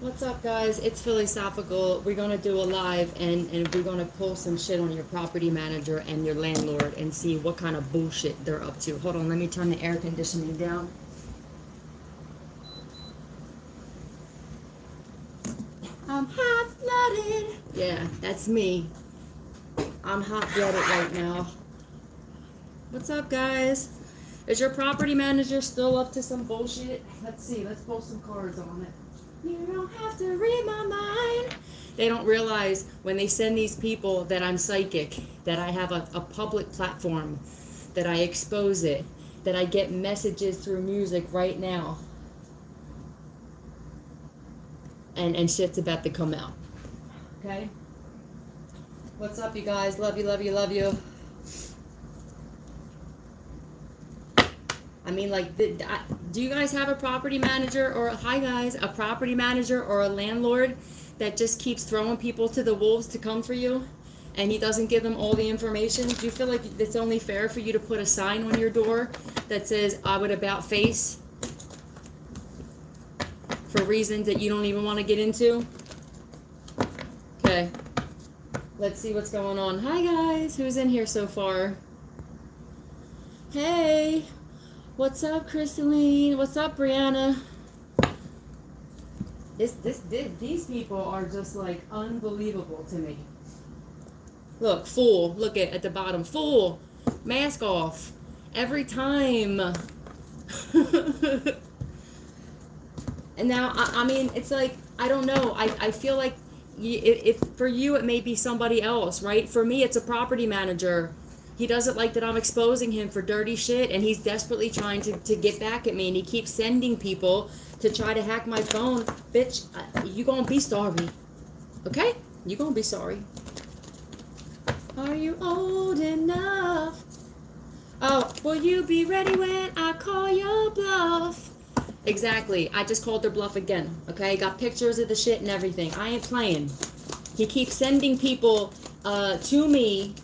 What's up, guys? It's Philosophical. We're gonna do a live, and we're gonna pull some shit on your property manager and your landlord and see what kind of bullshit they're up to. Hold on, let me turn the air conditioning down. I'm hot-blooded. Yeah, that's me. I'm hot-blooded right now. What's up, guys? Is your property manager still up to some bullshit? Let's see. Let's pull some cards on it. You don't have to read my mind. They don't realize when they send these people that I'm psychic, that I have a public platform, that I expose it, that I get messages through music right now. And shit's about to come out. Okay? What's up, you guys? Love you, love you, love you. I mean, like, do you guys have a property manager or, hi guys, a property manager or a landlord that just keeps throwing people to the wolves to come for you and he doesn't give them all the information? Do you feel like it's only fair for you to put a sign on your door that says, I would about face, for reasons that you don't even want to get into? Okay. Let's see what's going on. Hi guys, who's in here so far? Hey. What's up, Crystalline? What's up, Brianna? These people are just like unbelievable to me. Look, fool. Look at the bottom. Fool. Mask off. Every time. And now, I mean, it's like, I don't know. I feel like if for you it may be somebody else, right? For me, it's a property manager. He doesn't like that I'm exposing him for dirty shit, and he's desperately trying to get back at me, and he keeps sending people to try to hack my phone. Bitch, you gonna be sorry. Okay? You gonna be sorry. Are you old enough? Oh, will you be ready when I call your bluff? Exactly. I just called their bluff again. Okay? Got pictures of the shit and everything. I ain't playing. He keeps sending people to me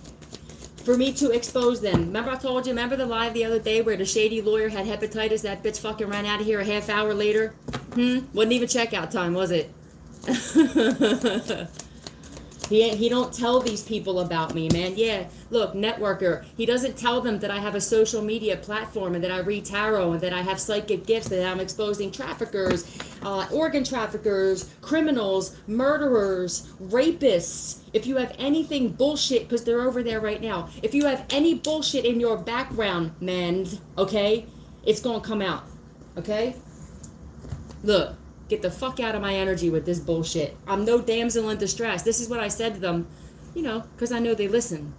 for me to expose them. Remember I told you, remember the live the other day where the shady lawyer had hepatitis, that bitch fucking ran out of here a half hour later? Wasn't even checkout time, was it? He don't tell these people about me, man. Yeah, look, networker. He doesn't tell them that I have a social media platform and that I read tarot and that I have psychic gifts, that I'm exposing traffickers, organ traffickers, criminals, murderers, rapists. If you have anything bullshit, because they're over there right now, if you have any bullshit in your background, mans, okay, it's gonna come out, okay? Look. Get the fuck out of my energy with this bullshit. I'm no damsel in distress. This is what I said to them, you know, because I know they listen.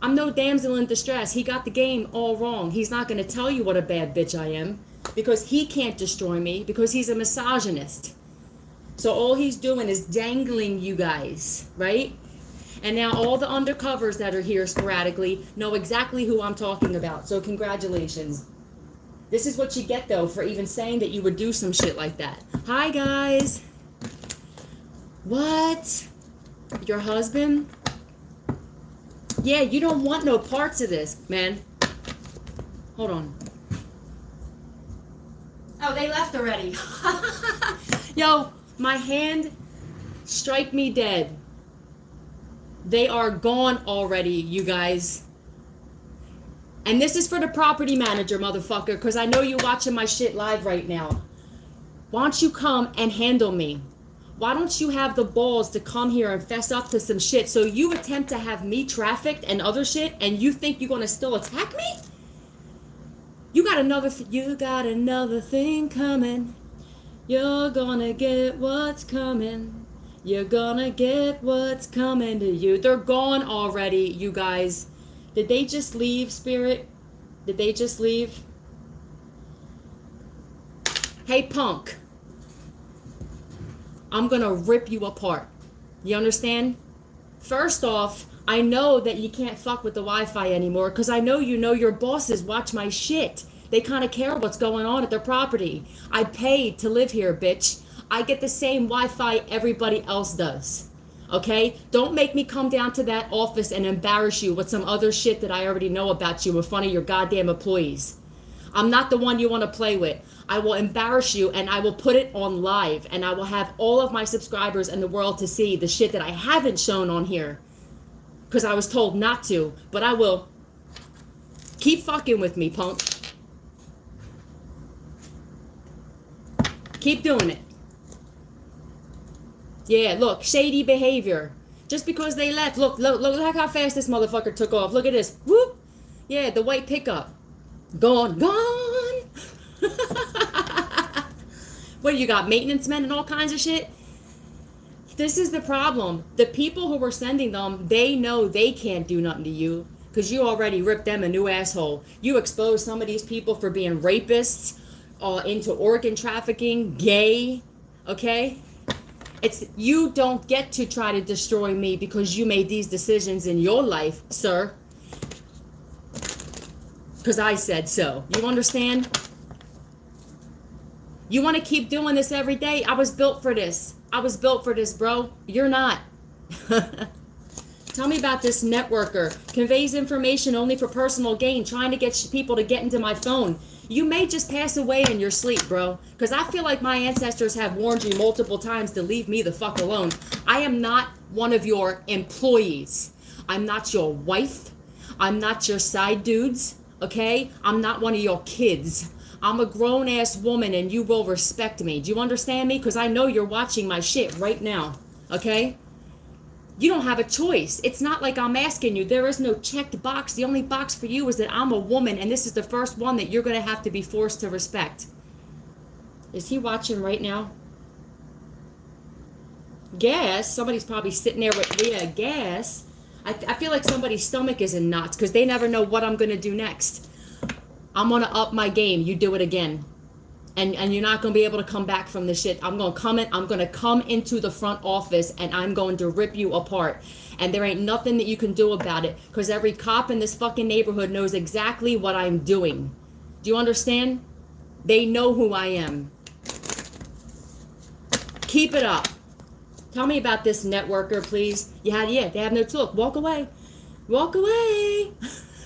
I'm no damsel in distress. He got the game all wrong. He's not going to tell you what a bad bitch I am because he can't destroy me because he's a misogynist. So all he's doing is dangling you guys, right? And now all the undercovers that are here sporadically know exactly who I'm talking about. So congratulations. This is what you get, though, for even saying that you would do some shit like that. Hi, guys. What? Your husband? Yeah, you don't want no parts of this, man. Hold on. Oh, they left already. Yo, my hand strike me dead. They are gone already, you guys. And this is for the property manager, motherfucker, because I know you're watching my shit live right now. Why don't you come and handle me? Why don't you have the balls to come here and fess up to some shit so you attempt to have me trafficked and other shit and you think you're going to still attack me? You got another thing coming. You're going to get what's coming. You're going to get what's coming to you. They're gone already, you guys. Did they just leave, Spirit? Did they just leave? Hey, punk. I'm going to rip you apart. You understand? First off, I know that you can't fuck with the Wi-Fi anymore because I know you know your bosses watch my shit. They kind of care what's going on at their property. I paid to live here, bitch. I get the same Wi-Fi everybody else does. Okay? Don't make me come down to that office and embarrass you with some other shit that I already know about you in front of your goddamn employees. I'm not the one you want to play with. I will embarrass you and I will put it on live, and I will have all of my subscribers in the world to see the shit that I haven't shown on here because I was told not to, but I will. Keep fucking with me, punk. Keep doing it. Yeah, look, shady behavior. Just because they left, look how fast this motherfucker took off. Look at this. Whoop. Yeah, the white pickup. Gone. What, you got maintenance men and all kinds of shit? This is the problem. The people who were sending them, they know they can't do nothing to you because you already ripped them a new asshole. You exposed some of these people for being rapists, into organ trafficking, gay, okay? You don't get to try to destroy me because you made these decisions in your life, sir. Because I said so. You understand? You want to keep doing this every day? I was built for this. I was built for this, bro. You're not. Tell me about this networker. Conveys information only for personal gain, trying to get people to get into my phone. You may just pass away in your sleep, bro. Because I feel like my ancestors have warned you multiple times to leave me the fuck alone. I am not one of your employees. I'm not your wife. I'm not your side dudes, okay? I'm not one of your kids. I'm a grown-ass woman and you will respect me. Do you understand me? Because I know you're watching my shit right now, okay? You don't have a choice. It's not like I'm asking you. There is no checked box. The only box for you is that I'm a woman, and this is the first one that you're going to have to be forced to respect. Is he watching right now? Gas. Somebody's probably sitting there with gas. I feel like somebody's stomach is in knots because they never know what I'm going to do next. I'm going to up my game. You do it again. And you're not going to be able to come back from this shit. I'm going to come into the front office and I'm going to rip you apart. And there ain't nothing that you can do about it because every cop in this fucking neighborhood knows exactly what I'm doing. Do you understand? They know who I am. Keep it up. Tell me about this networker, please. Yeah, they have no clue. Walk away. Walk away.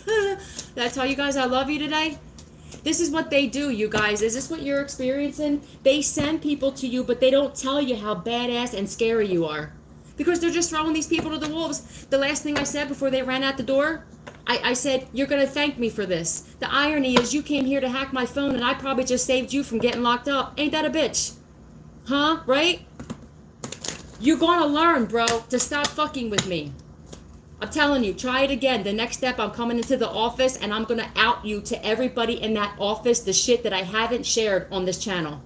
Did I tell you guys I love you today? This is what they do, you guys. Is this what you're experiencing? They send people to you, but they don't tell you how badass and scary you are. Because they're just throwing these people to the wolves. The last thing I said before they ran out the door, I said, you're going to thank me for this. The irony is you came here to hack my phone and I probably just saved you from getting locked up. Ain't that a bitch? Huh? Right? You're going to learn, bro, to stop fucking with me. I'm telling you, try it again. The next step, I'm coming into the office and I'm going to out you to everybody in that office, the shit that I haven't shared on this channel.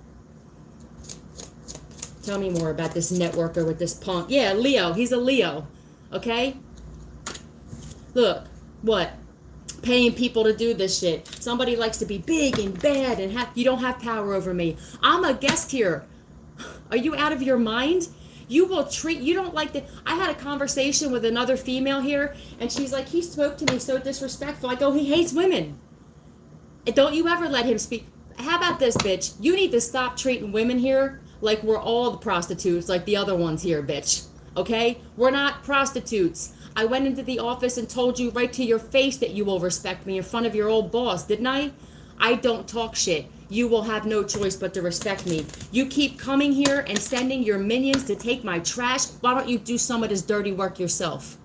Tell me more about this networker with this punk. Yeah, Leo. He's a Leo. Okay? Look, what? Paying people to do this shit. Somebody likes to be big and bad and you don't have power over me. I'm a guest here. Are you out of your mind? You don't like that. I had a conversation with another female here, and she's like, he spoke to me so disrespectful. I go, he hates women. And don't you ever let him speak. How about this, bitch? You need to stop treating women here like we're all the prostitutes, like the other ones here, bitch. Okay? We're not prostitutes. I went into the office and told you right to your face that you will respect me in front of your old boss, didn't I? I don't talk shit. You will have no choice but to respect me. You keep coming here and sending your minions to take my trash. Why don't you do some of this dirty work yourself?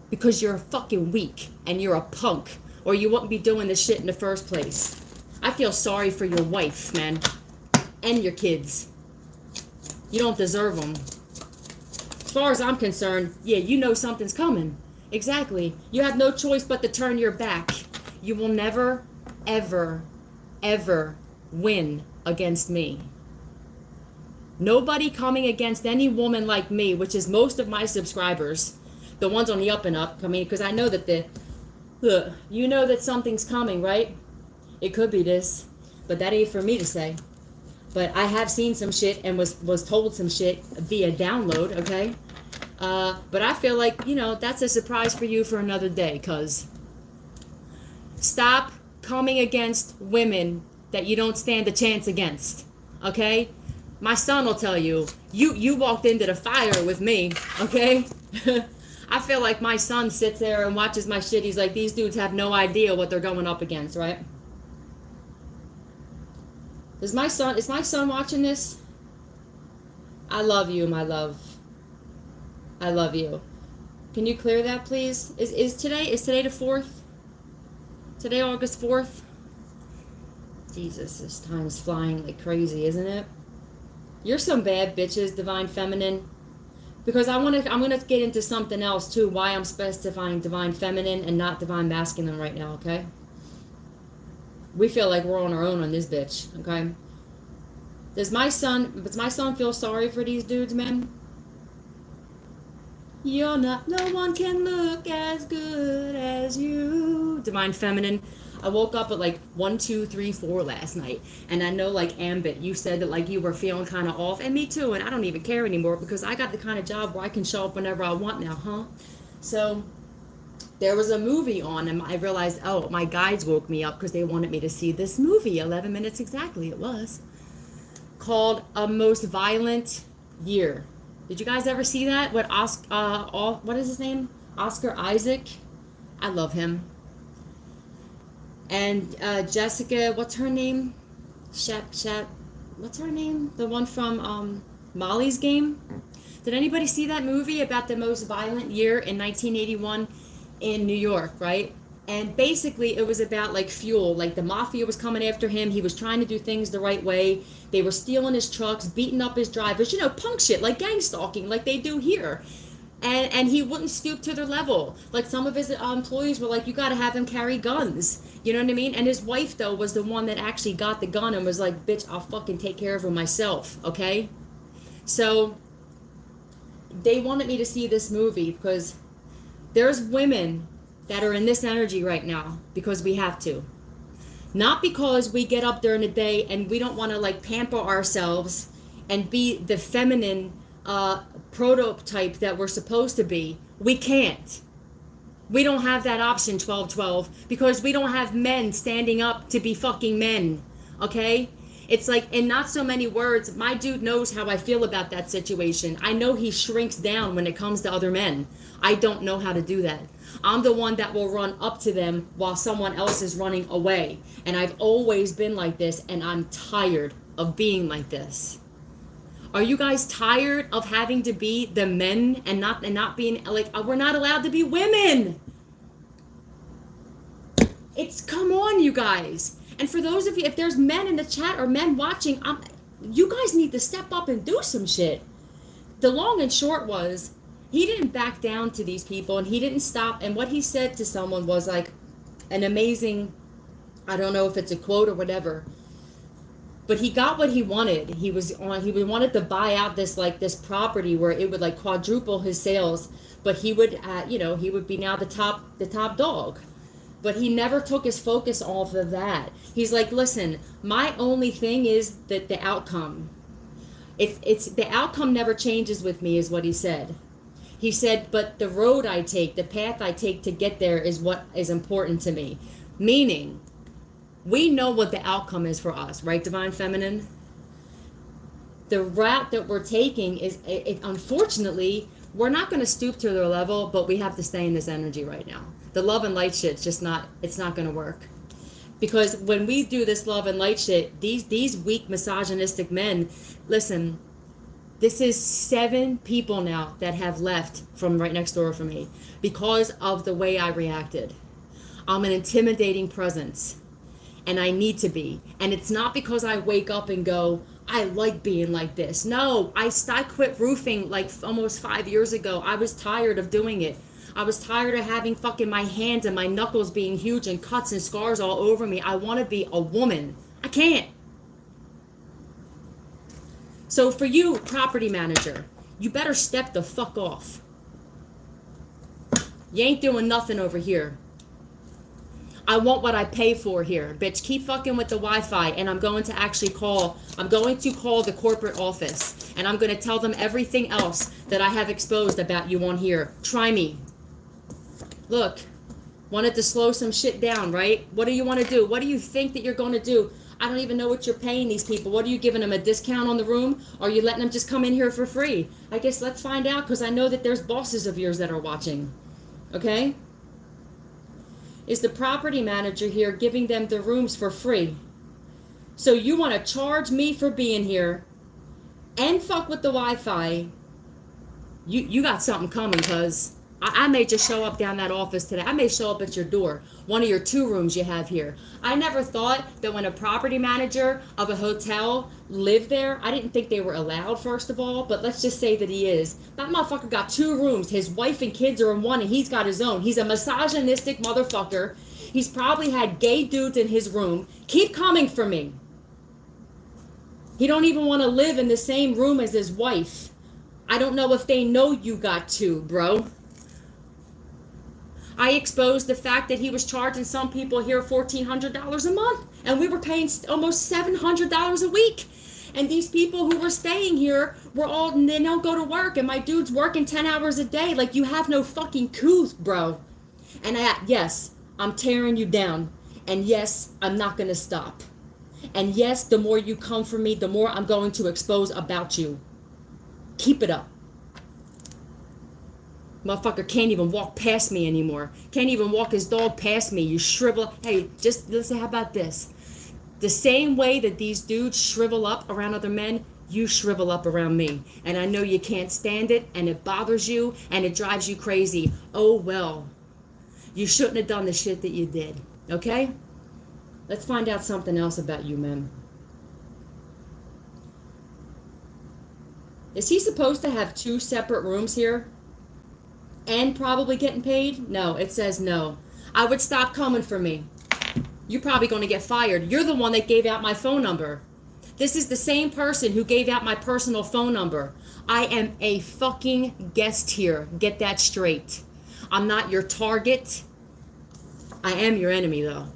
Because you're fucking weak and you're a punk, or you wouldn't be doing this shit in the first place. I feel sorry for your wife, man, and your kids. You don't deserve them. As far as I'm concerned, yeah, you know something's coming. Exactly. You have no choice but to turn your back. You will never, ever win against me. Nobody coming against any woman like me, which is most of my subscribers, the ones on the up and up. I mean, because I know that you know that something's coming, right? It could be this, but that ain't for me to say. But I have seen some shit and was told some shit via download, okay? But I feel like, that's a surprise for you for another day, cuz stop coming against women that you don't stand a chance against, okay? My son will tell you, you walked into the fire with me, okay? I feel like my son sits there and watches my shit. He's like, these dudes have no idea what they're going up against, right? Is my son watching this? I love you, my love. I love you. Can you clear that, please? Is today the 4th? Today, August 4th? Jesus, this time is flying like crazy, isn't it? You're some bad bitches, Divine Feminine. Because I'm gonna get into something else too, why I'm specifying Divine Feminine and not Divine Masculine right now, okay? We feel like we're on our own on this bitch, okay? Does my son feel sorry for these dudes, man? You're not, no one can look as good as you. Divine Feminine. I woke up at like 1, 2, 3, 4 last night. And I know, like, Ambit, you said that, like, you were feeling kind of off. And me too. And I don't even care anymore because I got the kind of job where I can show up whenever I want now, huh? So there was a movie on and I realized, oh, my guides woke me up because they wanted me to see this movie. 11 minutes exactly it was. Called A Most Violent Year. Did you guys ever see that? What is his name? Oscar Isaac. I love him. And Jessica, what's her name? What's her name? The one from Molly's Game. Did anybody see that movie about the most violent year in 1981 in New York, right? And basically it was about like fuel, like the mafia was coming after him. He was trying to do things the right way. They were stealing his trucks, beating up his drivers, you know, punk shit, like gang stalking, like they do here. And he wouldn't stoop to their level. Like some of his employees were like, you got to have him carry guns. You know what I mean? And his wife, though, was the one that actually got the gun and was like, bitch, I'll fucking take care of her myself. Okay? So they wanted me to see this movie because there's women that are in this energy right now because we have to. Not because we get up during the day and we don't want to like pamper ourselves and be the feminine prototype that we're supposed to be. We can't. We don't have that option, 1212, because we don't have men standing up to be fucking men. Okay? It's like, in not so many words, my dude knows how I feel about that situation. I know he shrinks down when it comes to other men. I don't know how to do that. I'm the one that will run up to them while someone else is running away. And I've always been like this, and I'm tired of being like this. Are you guys tired of having to be the men and not being like, we're not allowed to be women? It's, come on, you guys. And for those of you, if there's men in the chat or men watching, you guys need to step up and do some shit. The long and short was, he didn't back down to these people and he didn't stop. And what he said to someone was like an amazing, I don't know if it's a quote or whatever, but he got what he wanted. He wanted to buy out this property where it would like quadruple his sales, but he would, he would be now the top dog. But he never took his focus off of that. He's like, listen, my only thing is that the outcome. It's the outcome never changes with me, is what he said. He said, but the road I take, the path I take to get there is what is important to me. Meaning, we know what the outcome is for us, right, Divine Feminine? The route that we're taking is, unfortunately, we're not going to stoop to their level, but we have to stay in this energy right now. The love and light shit's just not, it's not going to work. Because when we do this love and light shit, these weak misogynistic men, listen, this is 7 people now that have left from right next door from me because of the way I reacted. I'm an intimidating presence. And I need to be. And it's not because I wake up and go, I like being like this. No, I quit roofing like almost 5 years ago. I was tired of doing it. I was tired of having fucking my hands and my knuckles being huge and cuts and scars all over me. I want to be a woman. I can't. So for you, property manager, you better step the fuck off. You ain't doing nothing over here. I want what I pay for here, bitch. Keep fucking with the Wi-Fi, and I'm going to call the corporate office, and I'm going to tell them everything else that I have exposed about you on here. Try me. Look, wanted to slow some shit down, right? What do you want to do? What do you think that you're going to do? I don't even know what you're paying these people. What are you giving them, a discount on the room? Or are you letting them just come in here for free? I guess let's find out, because I know that there's bosses of yours that are watching. Okay? Is the property manager here giving them the rooms for free? So you want to charge me for being here and fuck with the Wi-Fi? You got something coming, cuz I may just show up down that office today. I may show up at your door, one of your 2 rooms you have here. I never thought that when a property manager of a hotel lived there, I didn't think they were allowed, first of all, but let's just say that he is. That motherfucker got 2 rooms. His wife and kids are in one, and he's got his own. He's a misogynistic motherfucker. He's probably had gay dudes in his room. Keep coming for me. He don't even want to live in the same room as his wife. I don't know if they know you got 2, bro. I exposed the fact that he was charging some people here $1,400 a month, and we were paying almost $700 a week. And these people who were staying here were all, they don't go to work, and my dude's working 10 hours a day. Like, you have no fucking couth, bro. And yes, I'm tearing you down. And yes, I'm not going to stop. And yes, the more you come for me, the more I'm going to expose about you. Keep it up. Motherfucker can't even walk past me anymore. Can't even walk his dog past me. You shrivel. Hey, just listen, how about this? The same way that these dudes shrivel up around other men, you shrivel up around me. And I know you can't stand it, and it bothers you, and it drives you crazy. Oh, well. You shouldn't have done the shit that you did. Okay? Let's find out something else about you, man. Is he supposed to have 2 separate rooms here? And probably getting paid? No, it says no. I would stop coming for me. You're probably going to get fired. You're the one that gave out my phone number. This is the same person who gave out my personal phone number. I am a fucking guest here. Get that straight. I'm not your target. I am your enemy, though.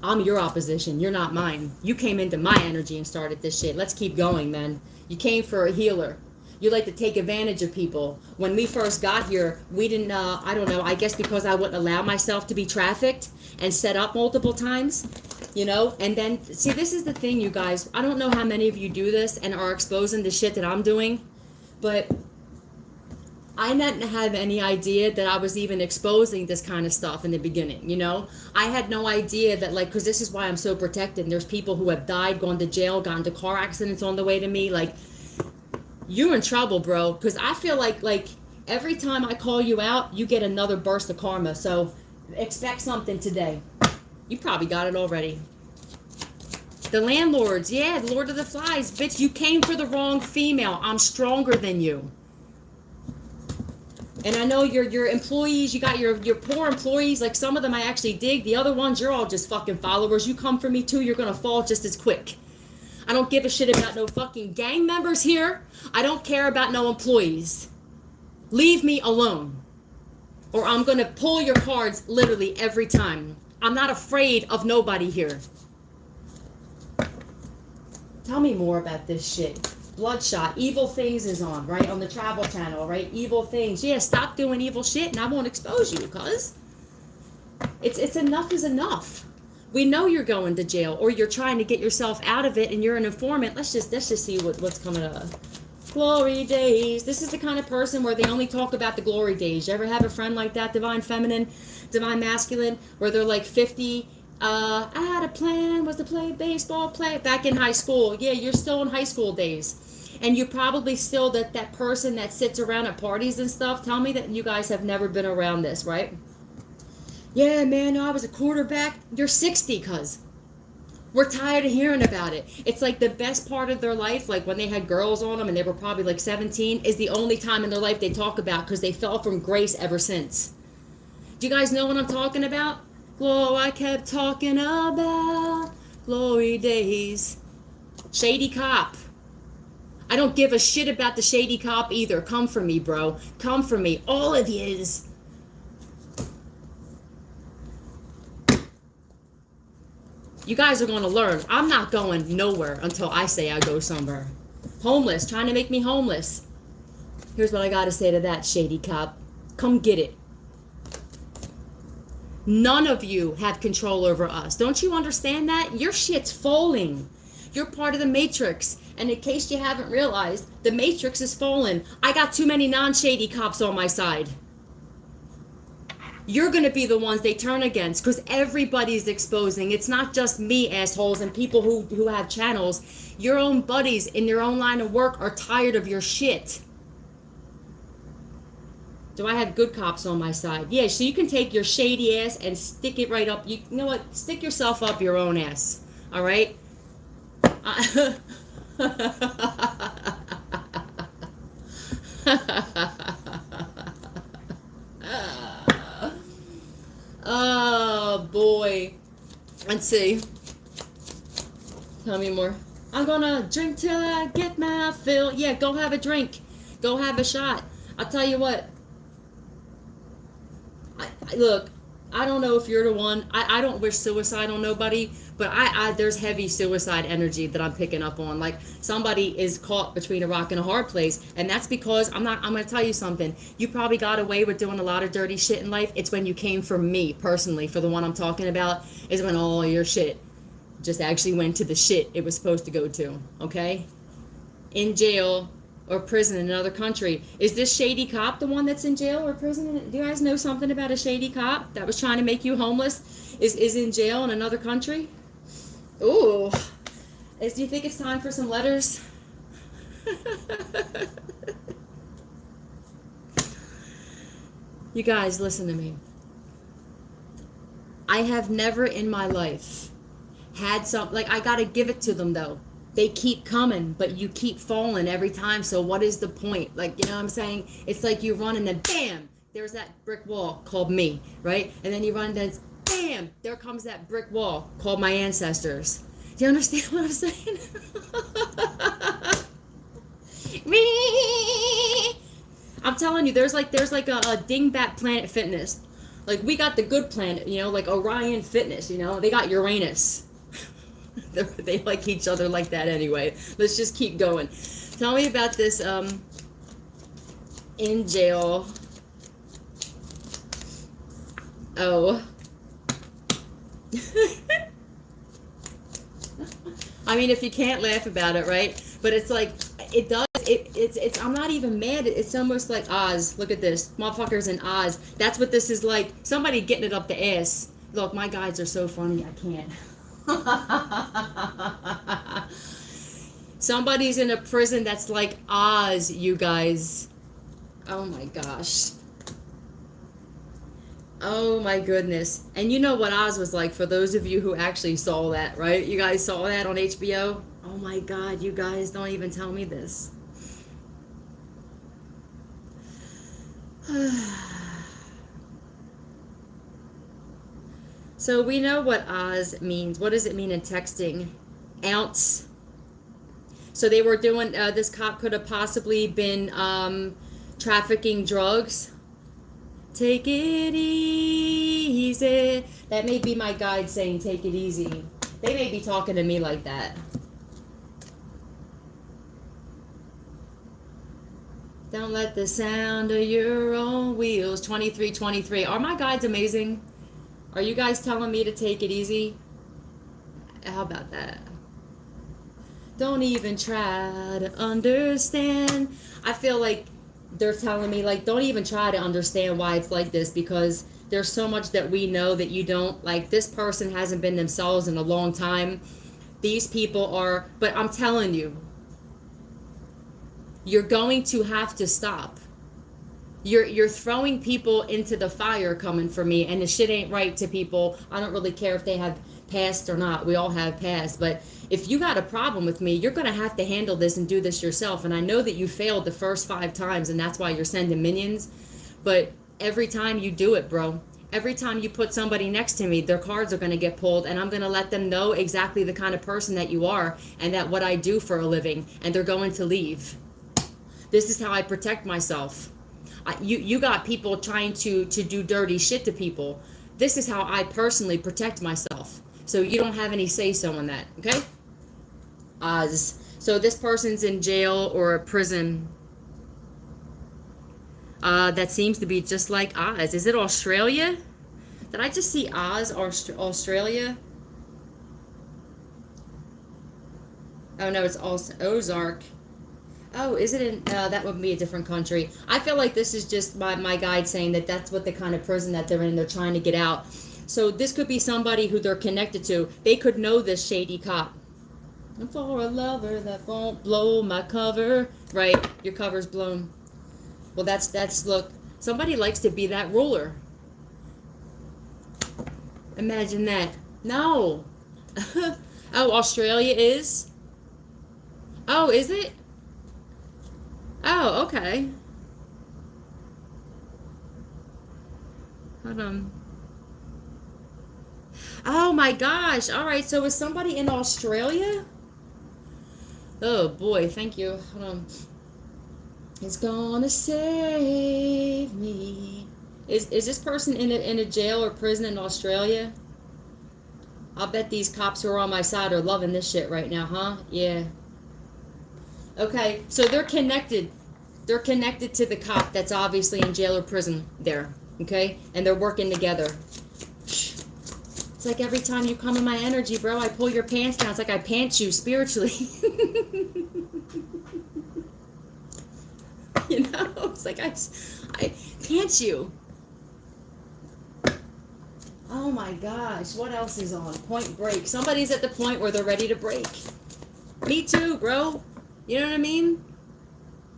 I'm your opposition. You're not mine. You came into my energy and started this shit. Let's keep going, man. You came for a healer. You like to take advantage of people. When we first got here, we didn't, I don't know, I guess because I wouldn't allow myself to be trafficked and set up multiple times, you know? And then, see, this is the thing, you guys. I don't know how many of you do this and are exposing the shit that I'm doing, but I didn't have any idea that I was even exposing this kind of stuff in the beginning, you know? I had no idea that, like, because this is why I'm so protected. And there's people who have died, gone to jail, gone into car accidents on the way to me, like, you're in trouble, bro, because I feel like every time I call you out, you get another burst of karma. So expect something today. You probably got it already. The landlords, yeah, the Lord of the Flies. Bitch, you came for the wrong female. I'm stronger than you. And I know your employees, you got your poor employees, like some of them I actually dig. The other ones, you're all just fucking followers. You come for me too, you're going to fall just as quick. I don't give a shit about no fucking gang members here. I don't care about no employees. Leave me alone. Or I'm going to pull your cards literally every time. I'm not afraid of nobody here. Tell me more about this shit. Bloodshot. Evil Things is on, right? On the Travel Channel, right? Evil Things. Yeah, stop doing evil shit and I won't expose you, cuz. It's enough is enough. We know you're going to jail or you're trying to get yourself out of it and you're an informant. Let's just see what's coming up. Glory days. This is the kind of person where they only talk about the glory days. You ever have a friend like that, divine feminine, divine masculine, where they're like 50, I had a plan, was to play baseball, play back in high school. Yeah, you're still in high school days. And you're probably still that person that sits around at parties and stuff. Tell me that you guys have never been around this, right? Yeah, man, no, I was a quarterback. You're 60, cuz. We're tired of hearing about it. It's like the best part of their life, like when they had girls on them and they were probably like 17, is the only time in their life they talk about because they fell from grace ever since. Do you guys know what I'm talking about? Glow, I kept talking about glory days. Shady cop. I don't give a shit about the shady cop either. Come for me, bro. Come for me. All of yous. You guys are going to learn. I'm not going nowhere until I say I go somewhere. Homeless, trying to make me homeless. Here's what I got to say to that, shady cop. Come get it. None of you have control over us. Don't you understand that? Your shit's falling. You're part of the Matrix. And in case you haven't realized, the Matrix is fallen. I got too many non-shady cops on my side. You're going to be the ones they turn against, because everybody's exposing. It's not just me, assholes, and people who have channels. Your own buddies in your own line of work are tired of your shit. Do I have good cops on my side? Yeah, so you can take your shady ass and stick it right up. You know what? Stick yourself up your own ass. All right? Oh, boy. Let's see. Tell me more. I'm gonna drink till I get my fill. Yeah, go have a drink. Go have a shot. I'll tell you what. Look, I don't know if you're the one. I don't wish suicide on nobody, but there's heavy suicide energy that I'm picking up on. Like, somebody is caught between a rock and a hard place, and that's because I'm going to tell you something. You probably got away with doing a lot of dirty shit in life. It's when you came for me, personally, for the one I'm talking about, is when all your shit just actually went to the shit it was supposed to go to, okay? In jail or prison in another country. Is this shady cop the one that's in jail or prison? Do you guys know something about a shady cop that was trying to make you homeless? Is in jail in another country? Ooh. Do you think it's time for some letters? You guys, listen to me. I have never in my life had like, I gotta give it to them though. They keep coming, but you keep falling every time. So what is the point? Like, you know what I'm saying? It's like you run and then bam, there's that brick wall called me, right? And then you run and then bam, there comes that brick wall called my ancestors. Do you understand what I'm saying? I'm telling you, there's like a dingbat Planet Fitness. Like, we got the good planet, you know, like Orion Fitness, you know, they got Uranus. They like each other like that anyway. Let's just keep going. Tell me about this in jail. Oh. I mean, if you can't laugh about it, right? But it's like, it does, it's I'm not even mad. It's almost like Oz. Look at this. Motherfuckers in Oz. That's what this is like. Somebody getting it up the ass. Look, my guides are so funny, I can't. Somebody's in a prison that's like Oz, you guys. Oh my gosh. Oh my goodness. And you know what Oz was like, for those of you who actually saw that, right? You guys saw that on HBO? Oh my God, you guys, don't even tell me this. So we know what Oz means. What does it mean in texting? Ounce. So they were doing, this cop could have possibly been trafficking drugs. Take it easy. That may be my guide saying take it easy. They may be talking to me like that. Don't let the sound of your own wheels. 2323. Are my guides amazing? Are you guys telling me to take it easy? How about that? Don't even try to understand. I feel like they're telling me, like, don't even try to understand why it's like this, because there's so much that we know that you don't. Like, this person hasn't been themselves in a long time. These people are, but I'm telling you, you're going to have to stop. You're throwing people into the fire coming for me, and the shit ain't right to people. I don't really care if they have past or not. We all have past. But if you got a problem with me, you're going to have to handle this and do this yourself. And I know that you failed the first 5 times, and that's why you're sending minions. But every time you do it, bro, every time you put somebody next to me, their cards are going to get pulled, and I'm going to let them know exactly the kind of person that you are and that what I do for a living, and they're going to leave. This is how I protect myself. You got people trying to do dirty shit to people. This is how I personally protect myself. So you don't have any say-so in that, okay? Oz. So this person's in jail or a prison. That seems to be just like Oz. Is it Australia? Did I just see Oz, Australia? Oh no, it's Ozark. Oh, is it in, that would be a different country. I feel like this is just my guide saying that that's what the kind of prison that they're in. They're trying to get out. So this could be somebody who they're connected to. They could know this shady cop. I'm for a lover that won't blow my cover. Right, your cover's blown. Well, that's look. Somebody likes to be that ruler. Imagine that. No. Oh, Australia is? Oh, is it? Oh, okay. Hold on. Oh my gosh. All right, so is somebody in Australia? Oh boy, thank you. Hold on. It's gonna save me. Is this person in a jail or prison in Australia? I'll bet these cops who are on my side are loving this shit right now, huh? Yeah. Okay, so they're connected. They're connected to the cop that's obviously in jail or prison there. Okay? And they're working together. It's like every time you come in my energy, bro, I pull your pants down. It's like I pant you spiritually. You know? It's like I pant you. Oh my gosh, what else is on? Point Break. Somebody's at the point where they're ready to break. Me too, bro. You know what I mean?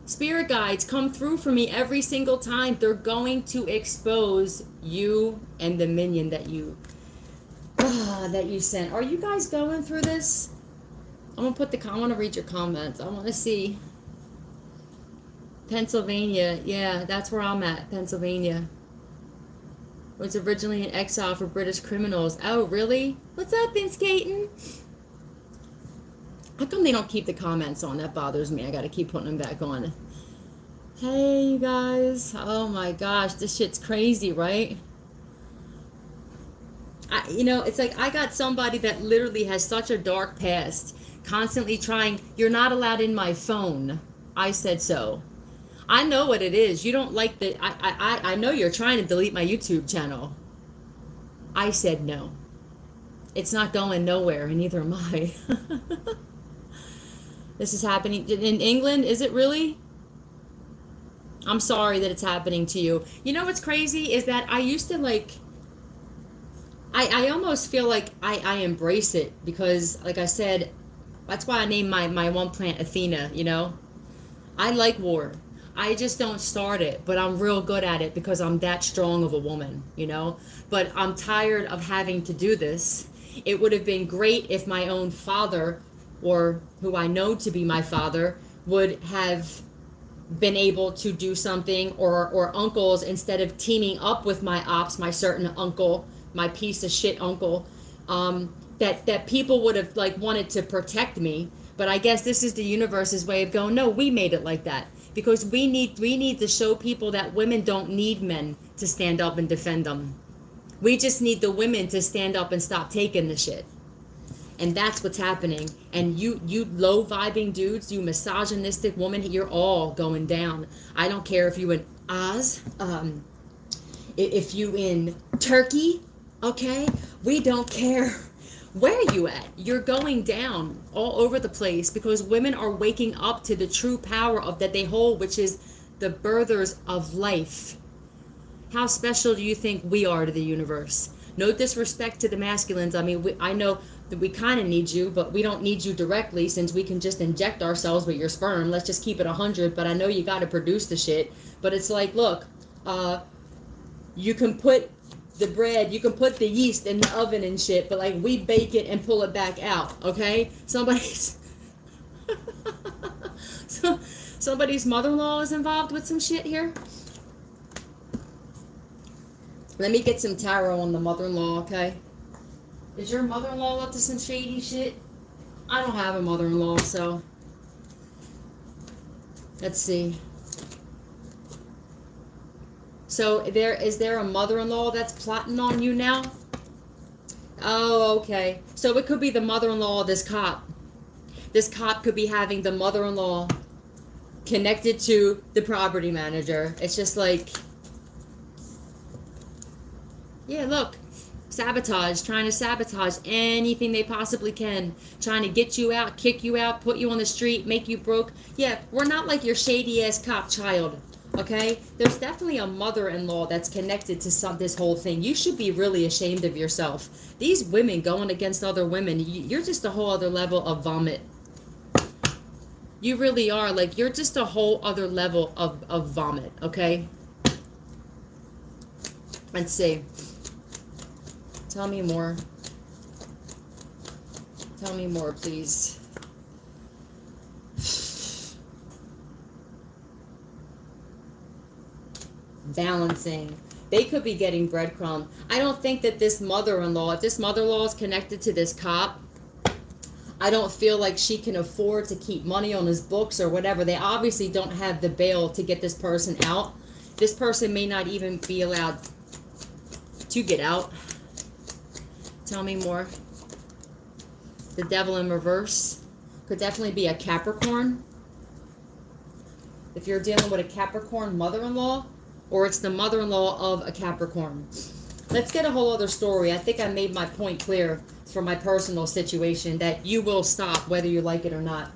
Spirit guides come through for me every single time. They're going to expose you and the minion that you sent. Are you guys going through this? I want to read your comments. I want to see. Pennsylvania. Yeah, that's where I'm at. Pennsylvania. Was originally in exile for British criminals. Oh, really? What's up, Vince Caton? How come they don't keep the comments on? That bothers me. I gotta keep putting them back on. Hey, you guys. Oh my gosh, this shit's crazy, right? It's like I got somebody that literally has such a dark past, constantly trying. You're not allowed in my phone. I said so. I know what it is. You don't like the... I know you're trying to delete my YouTube channel. I said no. It's not going nowhere, and neither am I. This is happening in England. Is it really? I'm sorry that it's happening to you. You know what's crazy is that I used to like... I almost feel like I embrace it because, like I said, that's why I named my one plant Athena, you know? I like war. I just don't start it, but I'm real good at it because I'm that strong of a woman, you know? But I'm tired of having to do this. It would have been great if my own father, or who I know to be my father, would have been able to do something, or uncles, instead of teaming up with my ops, my certain uncle, my piece of shit uncle, that people would have like wanted to protect me. But I guess this is the universe's way of going, no, we made it like that. Because we need to show people that women don't need men to stand up and defend them. We just need the women to stand up and stop taking the shit. And that's what's happening. And you low vibing dudes, you misogynistic woman, you're all going down. I don't care if you in Oz, if you in Turkey, okay? We don't care where you at. You're going down all over the place because women are waking up to the true power of that they hold, which is the birthers of life. How special do you think we are to the universe? No disrespect to the masculines. I mean, I know that we kind of need you, but we don't need you directly since we can just inject ourselves with your sperm. Let's just keep it 100. But I know you got to produce the shit. But it's like, look, you can put the bread, you can put the yeast in the oven and shit, but like we bake it and pull it back out, okay? Somebody's mother-in-law is involved with some shit here. Let me get some tarot on the mother-in-law, okay? Is your mother-in-law up to some shady shit? I don't have a mother-in-law, so let's see. So is there a mother-in-law that's plotting on you now? Oh, okay. So it could be the mother-in-law of this cop. This cop could be having the mother-in-law connected to the property manager. It's just like, yeah, look. Sabotage, trying to sabotage anything they possibly can, trying to get you out, kick you out, put you on the street, make you broke. Yeah, we're not like your shady ass cop child. Okay, there's definitely a mother-in-law that's connected to this whole thing. You should be really ashamed of yourself. These women going against other women, you're just a whole other level of vomit. You really are. Like, you're just a whole other level of vomit. Okay, let's see. Tell me more. Tell me more, please. Balancing. They could be getting breadcrumb. I don't think that this mother-in-law, if this mother-in-law is connected to this cop, I don't feel like she can afford to keep money on his books or whatever. They obviously don't have the bail to get this person out. This person may not even be allowed to get out. Tell me more. The devil in reverse. Could definitely be a Capricorn. If you're dealing with a Capricorn mother-in-law, or it's the mother-in-law of a Capricorn. Let's get a whole other story. I think I made my point clear for my personal situation, that you will stop whether you like it or not.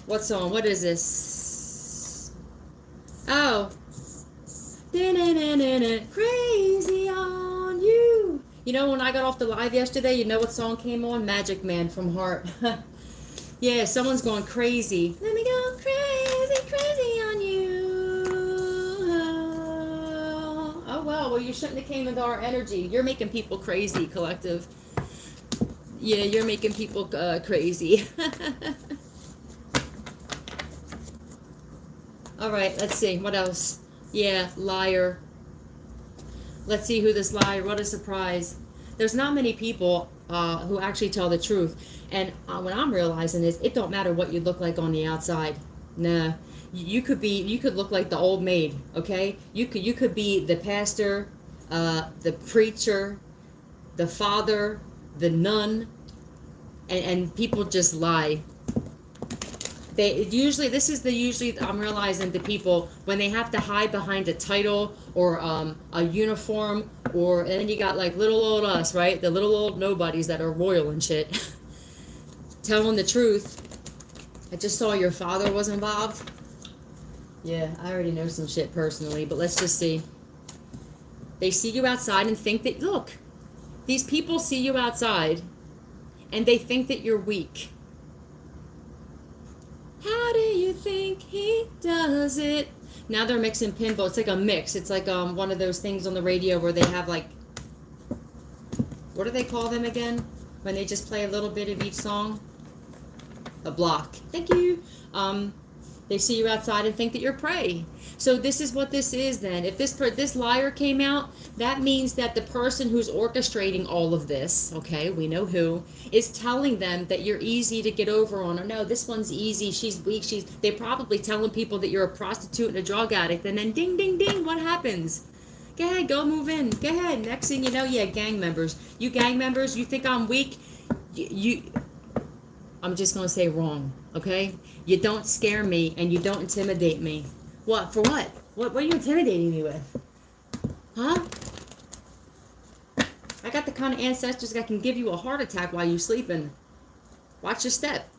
What's on? What is this? Oh. Crazy on you. You know, when I got off the live yesterday, you know what song came on? Magic Man from Heart. Yeah, someone's going crazy. Let me go crazy, crazy on you. Oh, well, you shouldn't have came with our energy. You're making people crazy, collective. Yeah, you're making people crazy. All right, let's see. What else? Yeah, liar. Let's see who this liar. What a surprise. There's not many people who actually tell the truth. And what I'm realizing is it don't matter what you look like on the outside. Nah. You could look like the old maid, okay? You could be the pastor, the preacher, the father, the nun, and people just lie. Usually I'm realizing the people, when they have to hide behind a title or a uniform, and then you got like little old us, right? The little old nobodies that are royal and shit. Telling the truth. I just saw your father was involved. Yeah, I already know some shit personally, but let's just see. They see you outside and think that, look, these people see you outside and they think that you're weak. How do you think he does it? Now they're mixing pinball. It's like a mix. It's like one of those things on the radio where they have like, what do they call them again? When they just play a little bit of each song? A block. Thank you. They see you outside and think that you're prey. So this is what this is then. If this liar came out, that means that the person who's orchestrating all of this, okay, we know who, is telling them that you're easy to get over on. Or no, this one's easy, she's weak, they're probably telling people that you're a prostitute and a drug addict, and then ding, ding, ding, what happens? Go ahead, go move in. Go ahead. Next thing you know, yeah, gang members. You gang members, you think I'm weak? I'm just going to say wrong, okay? You don't scare me and you don't intimidate me. What? For what? What are you intimidating me with? Huh? I got the kind of ancestors that can give you a heart attack while you're sleeping. Watch your step.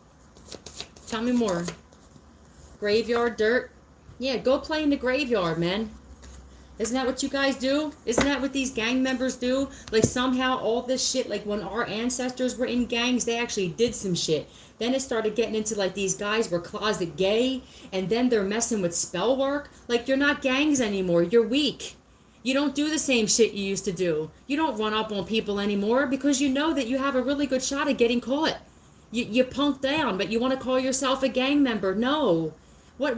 Tell me more. Graveyard dirt. Yeah, go play in the graveyard, man. Isn't that what you guys do? Isn't that what these gang members do? Like somehow all this shit, like when our ancestors were in gangs, they actually did some shit. Then it started getting into like these guys were closet gay, and then they're messing with spell work. Like you're not gangs anymore. You're weak. You don't do the same shit you used to do. You don't run up on people anymore because you know that you have a really good shot at getting caught. You punk down, but you want to call yourself a gang member. No. What,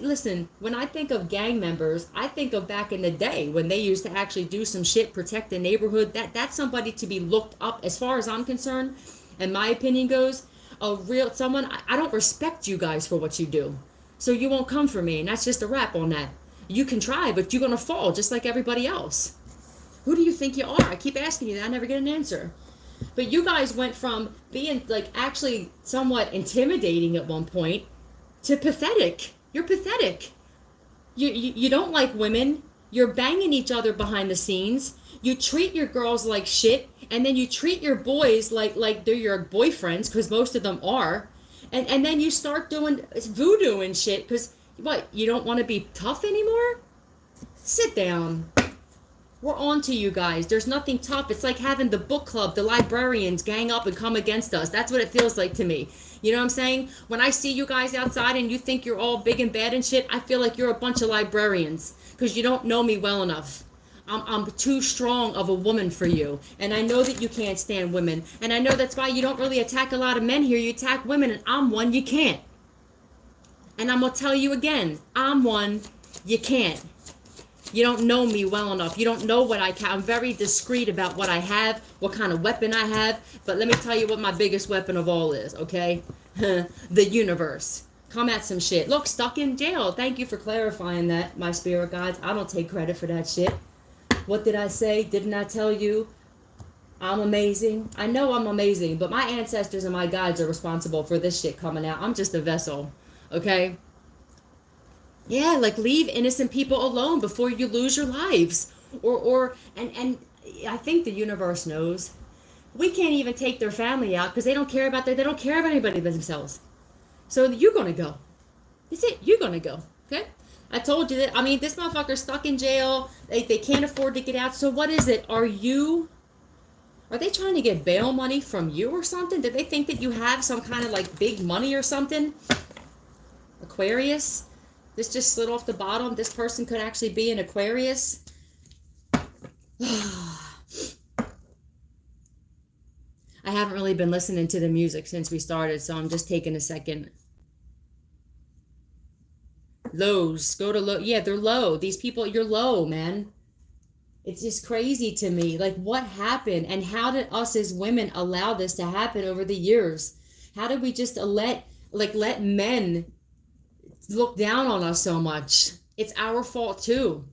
listen, when I think of gang members, I think of back in the day when they used to actually do some shit, protect the neighborhood. That's somebody to be looked up, as far as I'm concerned, and my opinion goes, someone, I don't respect you guys for what you do. So you won't come for me, and that's just a wrap on that. You can try, but you're going to fall just like everybody else. Who do you think you are? I keep asking you that, I never get an answer. But you guys went from being like actually somewhat intimidating at one point to pathetic. You're pathetic. You don't like women. You're banging each other behind the scenes. You treat your girls like shit, and then you treat your boys like they're your boyfriends, because most of them are. And then you start doing voodoo and shit, because what, you don't want to be tough anymore? Sit down. We're on to you guys. There's nothing tough. It's like having the book club, the librarians gang up and come against us. That's what it feels like to me. You know what I'm saying? When I see you guys outside and you think you're all big and bad and shit, I feel like you're a bunch of librarians, because you don't know me well enough. I'm too strong of a woman for you. And I know that you can't stand women. And I know that's why you don't really attack a lot of men here. You attack women, and I'm one you can't. And I'm going to tell you again, I'm one you can't. You don't know me well enough. You don't know what I can. I'm very discreet about what I have, what kind of weapon I have. But let me tell you what my biggest weapon of all is, okay? The universe. Come at some shit. Look, stuck in jail. Thank you for clarifying that, my spirit guides. I don't take credit for that shit. What did I say? Didn't I tell you I'm amazing? I know I'm amazing, but my ancestors and my guides are responsible for this shit coming out. I'm just a vessel, okay? Yeah, like leave innocent people alone before you lose your lives. And I think the universe knows. We can't even take their family out because they don't care about anybody but themselves. So you're gonna go. That's it. You're gonna go. Okay? I told you that. I mean, this motherfucker's stuck in jail. They can't afford to get out. So what is it? Are they trying to get bail money from you or something? Did they think that you have some kind of like big money or something? Aquarius? This just slid off the bottom. This person could actually be an Aquarius. I haven't really been listening to the music since we started, so I'm just taking a second. Lows. Go to low. Yeah, they're low. These people, you're low, man. It's just crazy to me. Like, what happened? And how did us as women allow this to happen over the years? How did we just let men look down on us so much? It's our fault too.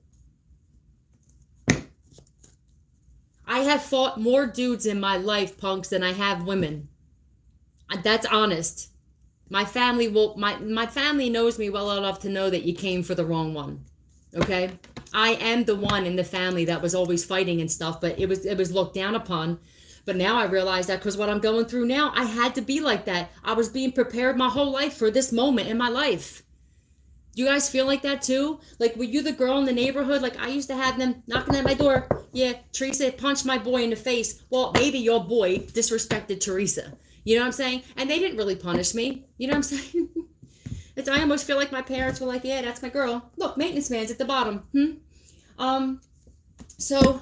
I have fought more dudes in my life, punks, than I have women. That's honest. My family my family knows me well enough to know that you came for the wrong one. Okay? I am the one in the family that was always fighting and stuff, but it was looked down upon. But now I realize that because what I'm going through now, I had to be like that. I was being prepared my whole life for this moment in my life. Do you guys feel like that too? Like, were you the girl in the neighborhood? Like, I used to have them knocking at my door. Yeah, Teresa punched my boy in the face. Well, maybe your boy disrespected Teresa. You know what I'm saying? And they didn't really punish me. You know what I'm saying? I almost feel like my parents were like, yeah, that's my girl. Look, maintenance man's at the bottom. So,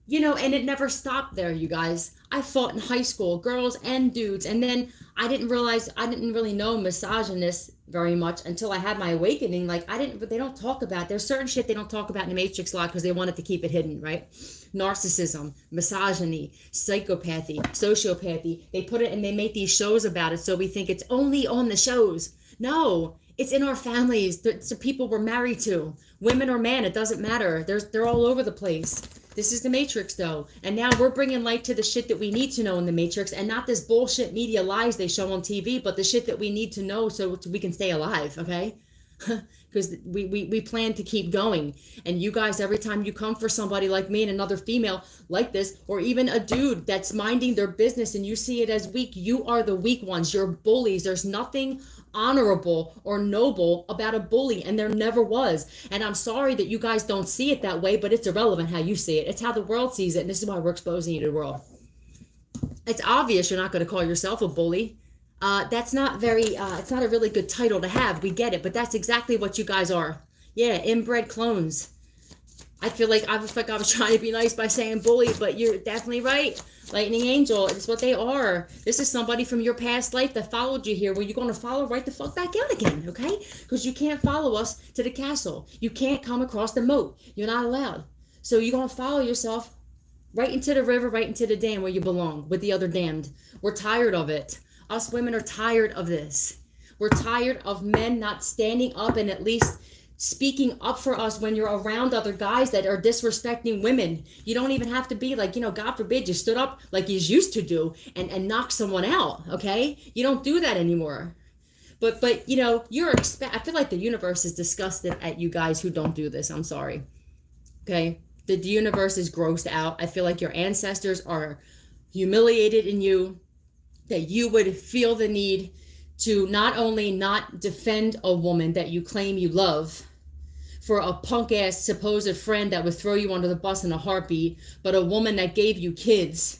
you know, and it never stopped there, you guys. I fought in high school, girls and dudes. And then I didn't really know misogynists very much until I had my awakening. Like, they don't talk about, there's certain shit they don't talk about in the Matrix a lot because they wanted to keep it hidden, right? Narcissism, misogyny, psychopathy, sociopathy. They put it and they make these shows about it. So we think it's only on the shows. No, it's in our families. It's the people we're married to, women or man, it doesn't matter. They're all over the place. This is the Matrix, though. And now we're bringing light to the shit that we need to know in the Matrix, and not this bullshit media lies they show on TV, but the shit that we need to know so we can stay alive, okay? Because we plan to keep going. And you guys, every time you come for somebody like me and another female like this, or even a dude that's minding their business and you see it as weak, you are the weak ones. You're bullies. There's nothing honorable or noble about a bully, and there never was. And I'm sorry that you guys don't see it that way, but it's irrelevant how you see it. It's how the world sees it, and this is why we're exposing you to the world. It's obvious you're not going to call yourself a bully. That's not it's not a really good title to have. We get it, but that's exactly what you guys are. Yeah, inbred clones. I feel like I was trying to be nice by saying bully, but you're definitely right. Lightning Angel, it's what they are. This is somebody from your past life that followed you here. Well, you're going to follow right the fuck back out again, okay? Because you can't follow us to the castle. You can't come across the moat. You're not allowed. So you're going to follow yourself right into the river, right into the dam where you belong with the other damned. We're tired of it. Us women are tired of this. We're tired of men not standing up and at least speaking up for us when you're around other guys that are disrespecting women. You don't even have to be like, God forbid you stood up like you used to do and knock someone out, okay? You don't do that anymore. But you know, I feel like the universe is disgusted at you guys who don't do this. I'm sorry. Okay? The universe is grossed out. I feel like your ancestors are humiliated in you, that you would feel the need to not only not defend a woman that you claim you love for a punk ass supposed friend that would throw you under the bus in a heartbeat, but a woman that gave you kids.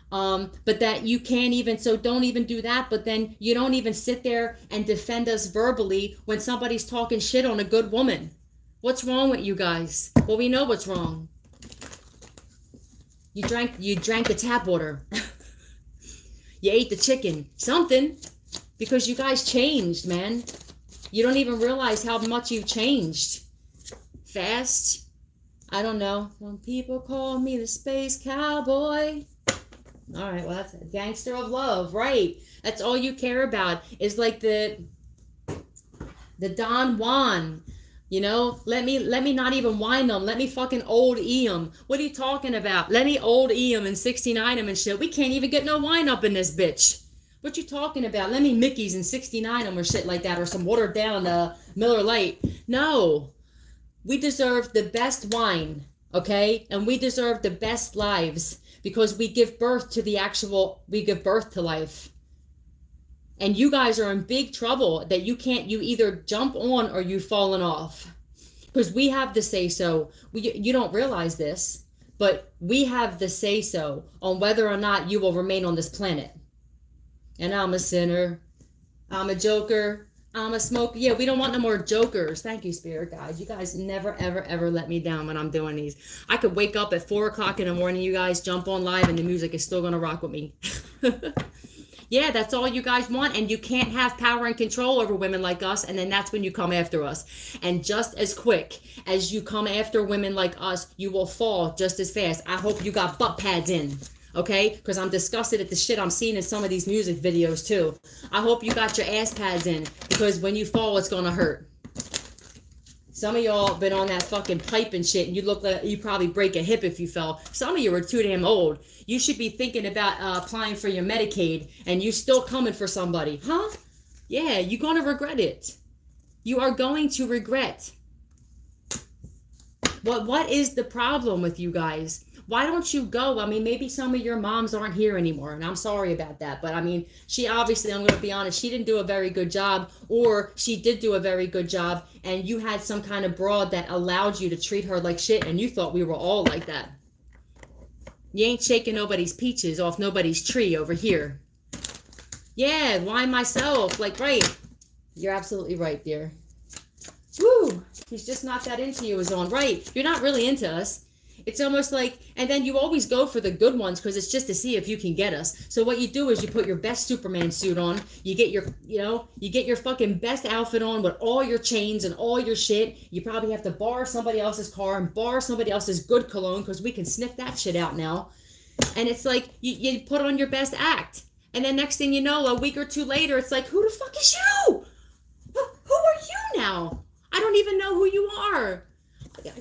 But that you can't even, so don't even do that, but then you don't even sit there and defend us verbally when somebody's talking shit on a good woman. What's wrong with you guys? Well, we know what's wrong. You drank the tap water. You ate the chicken. Something. Because you guys changed, man. You don't even realize how much you've changed. Fast. I don't know. Some people call me the space cowboy. All right, well, that's a gangster of love, right? That's all you care about is like the Don Juan, you know? Let me not even whine them. Let me fucking old E them. What are you talking about? Let me old E them and 69 them and shit. We can't even get no wine up in this bitch. What you talking about? Let me Mickey's and 69 them or shit like that, or some watered down Miller Lite. No, we deserve the best wine, okay? And we deserve the best lives. Because we give birth to life. And you guys are in big trouble that you either jump on or you've fallen off. Because we have the say-so. You don't realize this, but we have the say-so on whether or not you will remain on this planet. And I'm a sinner. I'm a joker. I'm a smoker. Yeah, we don't want no more jokers. Thank you, spirit guides. You guys never, ever, ever let me down when I'm doing these. I could wake up at 4 o'clock in the morning, you guys, jump on live, and the music is still going to rock with me. Yeah, that's all you guys want. And you can't have power and control over women like us, and then that's when you come after us. And just as quick as you come after women like us, you will fall just as fast. I hope you got butt pads in. Okay? Because I'm disgusted at the shit I'm seeing in some of these music videos too. I hope you got your ass pads in, because when you fall, it's gonna hurt. Some of y'all been on that fucking pipe and shit, and you look like you probably break a hip if you fell. Some of you are too damn old. You should be thinking about applying for your Medicaid, and you still coming for somebody. Huh? Yeah, you're gonna regret it. You are going to regret. What is the problem with you guys? Why don't you go? I mean, maybe some of your moms aren't here anymore, and I'm sorry about that. But I mean, she obviously, I'm going to be honest, she didn't do a very good job, or she did do a very good job, and you had some kind of broad that allowed you to treat her like shit, and you thought we were all like that. You ain't shaking nobody's peaches off nobody's tree over here. Yeah, why myself? Like, right. You're absolutely right, dear. Woo! He's just not that into you is on. Right. You're not really into us. It's almost like, and then you always go for the good ones because it's just to see if you can get us. So what you do is you put your best Superman suit on. You get your fucking best outfit on with all your chains and all your shit. You probably have to borrow somebody else's car and borrow somebody else's good cologne because we can sniff that shit out now. And it's like, you put on your best act. And then next thing you know, a week or two later, it's like, who the fuck is you? Who are you now? I don't even know who you are.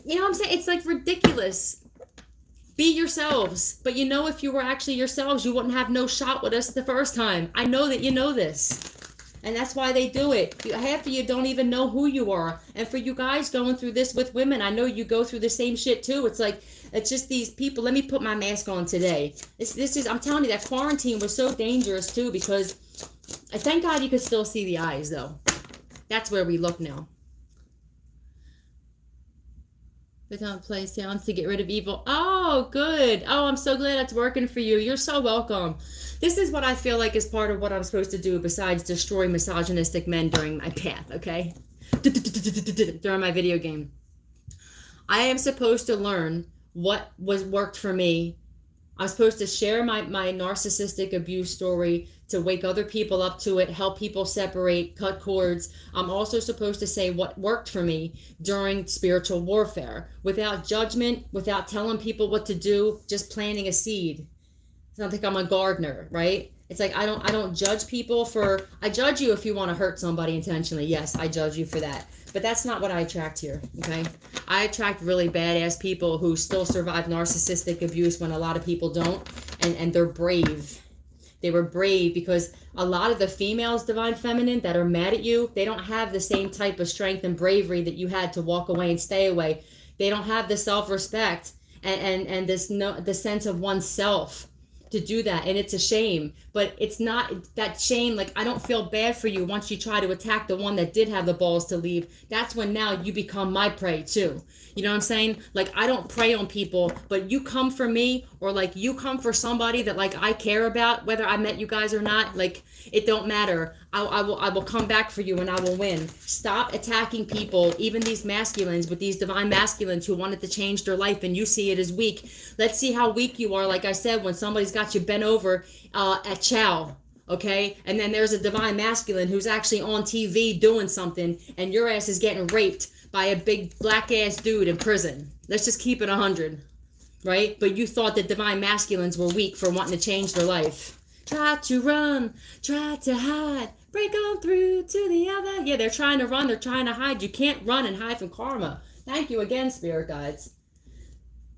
You know what I'm saying? It's like ridiculous. Be yourselves. But you know, if you were actually yourselves, you wouldn't have no shot with us the first time. I know that you know this. And that's why they do it. Half of you don't even know who you are. And for you guys going through this with women, I know you go through the same shit too. It's like, it's just these people. Let me put my mask on today. This is, I'm telling you, that quarantine was so dangerous too, because thank God you could still see the eyes though. That's where we look now. Without play sounds to get rid of evil. Oh, good. Oh, I'm so glad that's working for you. You're so welcome. This is what I feel like is part of what I'm supposed to do besides destroy misogynistic men during my path, okay? During my video game. I am supposed to learn what worked for me. I'm supposed to share my narcissistic abuse story to wake other people up to it, help people separate, cut cords. I'm also supposed to say what worked for me during spiritual warfare, without judgment, without telling people what to do, just planting a seed. It's not like I'm a gardener, right? It's like I don't judge people for, I judge you if you want to hurt somebody intentionally. Yes, I judge you for that. But that's not what I attract here, okay? I attract really badass people who still survive narcissistic abuse when a lot of people don't, and they're brave. They were brave, because a lot of the females, divine feminine, that are mad at you, they don't have the same type of strength and bravery that you had to walk away and stay away. They don't have the self-respect and this no, the sense of oneself to do that, and it's a shame. But it's not that shame, like, I don't feel bad for you once you try to attack the one that did have the balls to leave. That's when now you become my prey too. You know what I'm saying? Like, I don't prey on people, but you come for me, or like you come for somebody that like I care about, whether I met you guys or not, like, it don't matter. I will come back for you, and I will win. Stop attacking people, even these masculines, with these divine masculines who wanted to change their life, and you see it as weak. Let's see how weak you are, like I said, when somebody's got you bent over at chow, okay? And then there's a divine masculine who's actually on TV doing something, and your ass is getting raped by a big black ass dude in prison. Let's just keep it 100, right? But you thought that divine masculines were weak for wanting to change their life. Try to run, try to hide, break on through to the other. Yeah, they're trying to run, they're trying to hide. You can't run and hide from karma. Thank you again, spirit guides.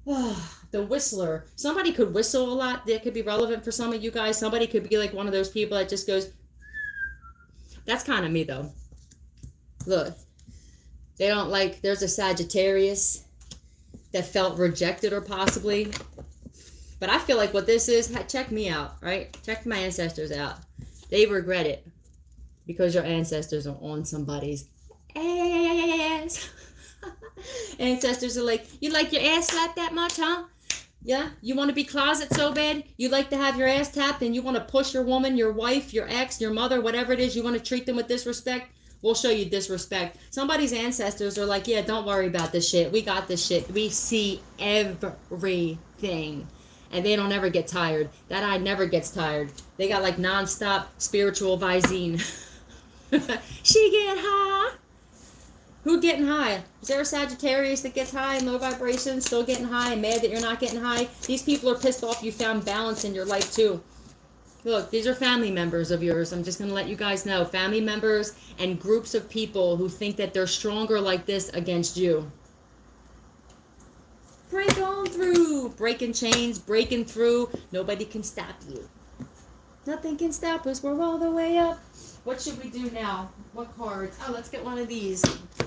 The whistler. Somebody could whistle a lot. That could be relevant for some of you guys. Somebody could be like one of those people that just goes. That's kind of me, though. Look, they don't like, there's a Sagittarius that felt rejected, or possibly. But I feel like what this is, check me out, right? Check my ancestors out. They regret it because your ancestors are on somebody's ass. Ancestors are like, you like your ass slapped that much, huh? Yeah? You want to be closet so bad? You like to have your ass tapped, and you want to push your woman, your wife, your ex, your mother, whatever it is, you want to treat them with disrespect? We'll show you disrespect. Somebody's ancestors are like, yeah, don't worry about this shit. We got this shit. We see everything. And they don't ever get tired. That eye never gets tired. They got like non-stop spiritual Visine. She get high. Who getting high? Is there a Sagittarius that gets high and low vibration, still getting high and mad that you're not getting high? These people are pissed off you found balance in your life too. Look, these are family members of yours. I'm just going to let you guys know. Family members and groups of people who think that they're stronger like this against you. Break on through. Breaking chains, breaking through. Nobody can stop you. Nothing can stop us. We're all the way up. What should we do now? What cards? Oh, let's get one of these.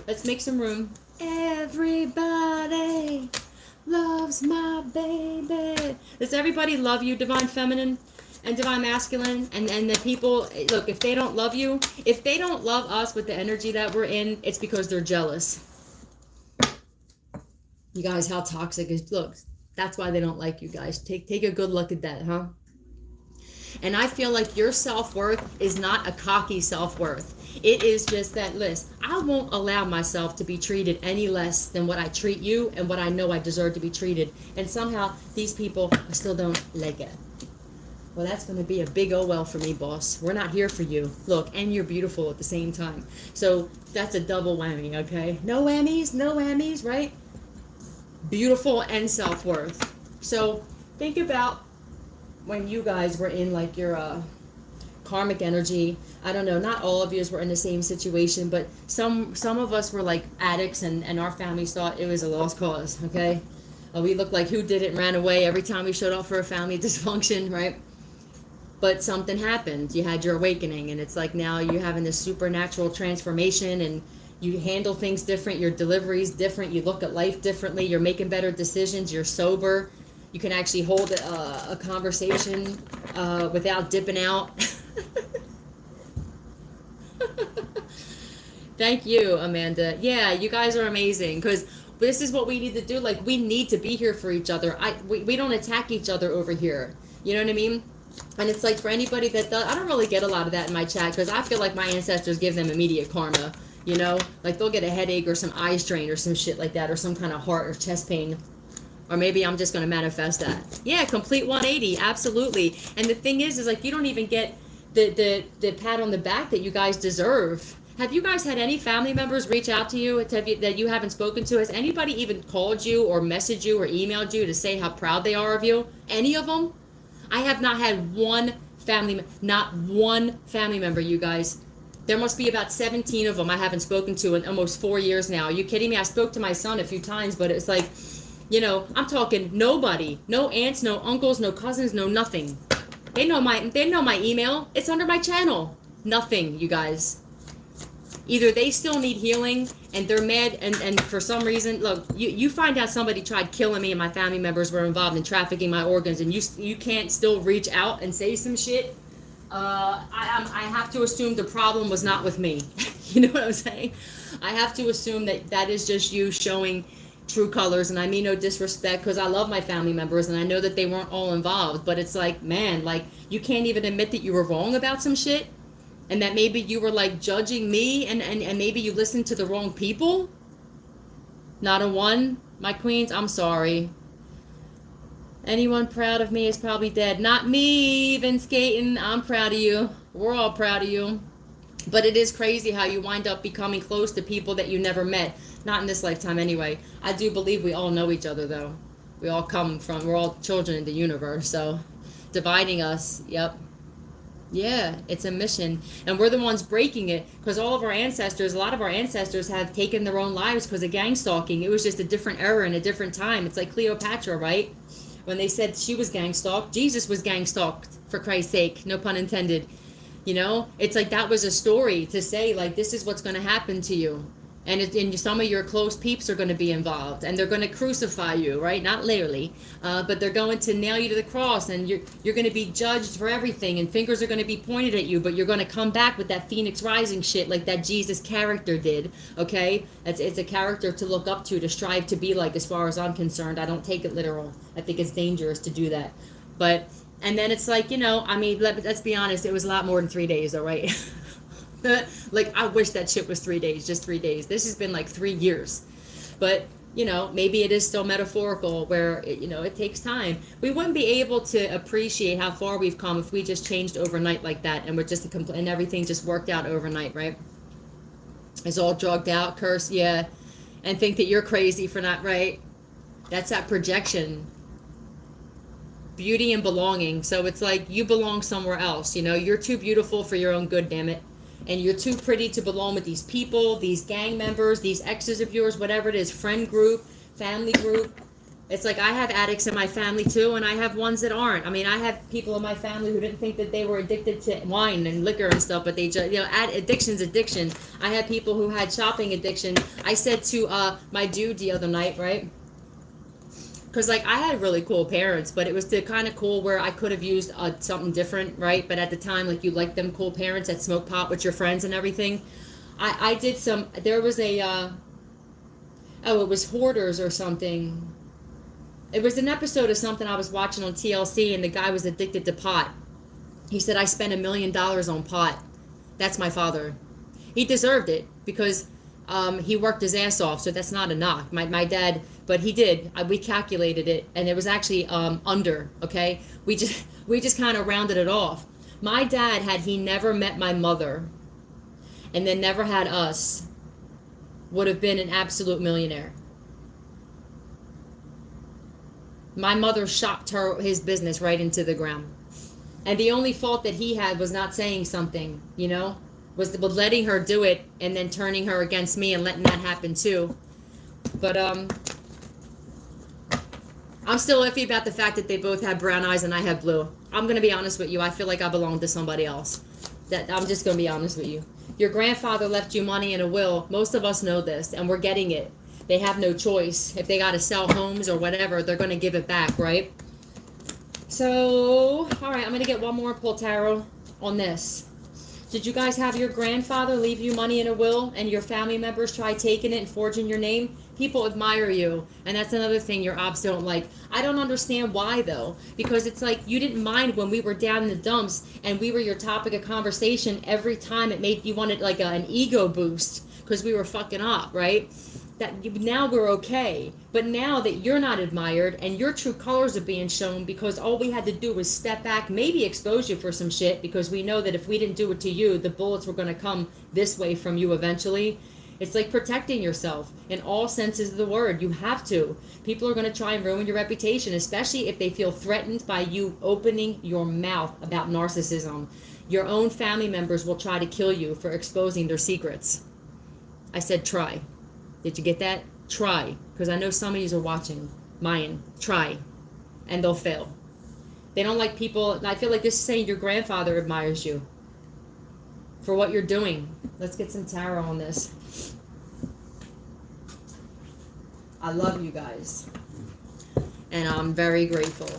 Let's make some room. Everybody loves my baby. Does everybody love you, divine feminine and divine masculine? And the people, look, if they don't love you, if they don't love us with the energy that we're in, it's because they're jealous. You guys, how toxic is, look, that's why they don't like you guys. Take a good look at that, huh? And I feel like your self-worth is not a cocky self-worth. It is just that, listen, I won't allow myself to be treated any less than what I treat you and what I know I deserve to be treated. And somehow these people still don't like it. Well, that's going to be a big oh well for me, boss. We're not here for you. Look, and you're beautiful at the same time. So that's a double whammy, okay? No whammies, right? Beautiful and self-worth. So think about when you guys were in like your karmic energy. I don't know, not all of you were in the same situation, but some of us were like addicts, and our families thought it was a lost cause, okay? We looked like who did it and ran away every time we showed up for a family dysfunction, right? But something happened. You had your awakening, and it's like now you're having this supernatural transformation, and you handle things different, your delivery's different, you look at life differently, you're making better decisions, you're sober, you can actually hold a conversation without dipping out. Thank you, Amanda. Yeah, you guys are amazing, because this is what we need to do. Like, we need to be here for each other. We don't attack each other over here. You know what I mean? And it's like, for anybody that does, I don't really get a lot of that in my chat, because I feel like my ancestors give them immediate karma. You know, like they'll get a headache or some eye strain or some shit like that, or some kind of heart or chest pain. Or maybe I'm just going to manifest that. Yeah, complete 180, absolutely. And the thing is like, you don't even get the pat on the back that you guys deserve. Have you guys had any family members reach out to you that you haven't spoken to? Has anybody even called you or messaged you or emailed you to say how proud they are of you? Any of them? I have not had not one family member, you guys. There must be about 17 of them I haven't spoken to in almost 4 years now. Are you kidding me? I spoke to my son a few times, but it's like, you know, I'm talking nobody. No aunts, no uncles, no cousins, no nothing. They know my email. It's under my channel. Nothing, you guys. Either they still need healing and they're mad, and for some reason, look, you find out somebody tried killing me and my family members were involved in trafficking my organs, and you can't still reach out and say some shit. I have to assume the problem was not with me. You know what I'm saying? I have to assume that is just you showing true colors, and I mean no disrespect, because I love my family members and I know that they weren't all involved, but it's like, man, like, you can't even admit that you were wrong about some shit, and that maybe you were like judging me, and maybe you listened to the wrong people. Not a one, my queens, I'm sorry. Anyone proud of me is probably dead. Not me, Vince Gaten. I'm proud of you. We're all proud of you. But it is crazy how you wind up becoming close to people that you never met. Not in this lifetime anyway. I do believe we all know each other, though. We're all children in the universe. So dividing us, yep. Yeah, it's a mission. And we're the ones breaking it, because a lot of our ancestors have taken their own lives because of gang stalking. It was just a different era and a different time. It's like Cleopatra, right? When they said she was gang stalked, Jesus was gang stalked, for Christ's sake, no pun intended. You know, it's like that was a story to say, like, this is what's going to happen to you. And some of your close peeps are going to be involved, and they're going to crucify you, right? Not literally, but they're going to nail you to the cross, and you're going to be judged for everything, and fingers are going to be pointed at you, but you're going to come back with that Phoenix Rising shit like that Jesus character did, okay? It's a character to look up to strive to be like, as far as I'm concerned. I don't take it literal. I think it's dangerous to do that. But, and then it's like, you know, I mean, let's be honest, it was a lot more than 3 days, all right? Like, I wish that shit was 3 days, just 3 days. This has been like 3 years. But, you know, maybe it is still metaphorical, where, it takes time. We wouldn't be able to appreciate how far we've come if we just changed overnight like that, and and everything just worked out overnight, right? It's all drugged out, cursed, yeah. And think that you're crazy for not, right? That's that projection. Beauty and belonging. So it's like you belong somewhere else, You're too beautiful for your own good, damn it. And you're too pretty to belong with these people, these gang members, these exes of yours, whatever it is, friend group, family group. It's like I have addicts in my family too, and I have ones that aren't. I mean, I have people in my family who didn't think that they were addicted to wine and liquor and stuff, but they just, addiction's addiction. I had people who had shopping addiction. I said to my dude the other night, right? Because, like, I had really cool parents, but it was the kind of cool where I could have used something different, right? But at the time, like, you like them cool parents that smoke pot with your friends and everything. I did some, there was a, it was Hoarders or something. It was an episode of something I was watching on TLC, and the guy was addicted to pot. He said, I spent $1 million on pot. That's my father. He deserved it, because he worked his ass off, so that's not a knock. My dad, but he did. We calculated it, and it was actually under, okay? We just kind of rounded it off. My dad, had he never met my mother and then never had us, would have been an absolute millionaire. My mother shocked his business right into the ground. And the only fault that he had was not saying something, was letting her do it and then turning her against me and letting that happen too. But I'm still iffy about the fact that they both had brown eyes and I had blue. I'm going to be honest with you. I feel like I belong to somebody else. I'm just going to be honest with you. Your grandfather left you money in a will. Most of us know this, and we're getting it. They have no choice. If they got to sell homes or whatever, they're going to give it back, right? So, all right, I'm going to get one more pull tarot on this. Did you guys have your grandfather leave you money in a will and your family members try taking it and forging your name? People admire you, and that's another thing your ops don't like. I don't understand why, though, because it's like you didn't mind when we were down in the dumps and we were your topic of conversation every time. It made you wanted like an ego boost because we were fucking up, right? Now we're okay, but now that you're not admired and your true colors are being shown, because all we had to do was step back, maybe expose you for some shit, because we know that if we didn't do it to you, the bullets were going to come this way from you eventually. It's like protecting yourself in all senses of the word. You have to. People are going to try and ruin your reputation, especially if they feel threatened by you opening your mouth about narcissism. Your own family members will try to kill you for exposing their secrets. I said try. Did you get that? Try. Because I know some of you are watching. Mine. Try. And they'll fail. They don't like people. I feel like this is saying your grandfather admires you for what you're doing. Let's get some tarot on this. I love you guys. And I'm very grateful.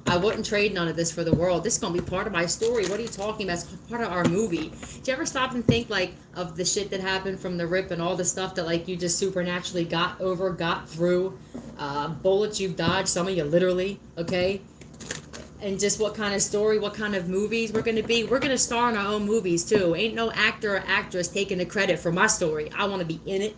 I wouldn't trade none of this for the world. This is going to be part of my story. What are you talking about? It's part of our movie. Did you ever stop and think, like, of the shit that happened from the rip and all the stuff that, like, you just supernaturally got through? Bullets you've dodged, some of you literally, okay? And just what kind of story, what kind of movies we're going to be. We're going to star in our own movies, too. Ain't no actor or actress taking the credit for my story. I want to be in it.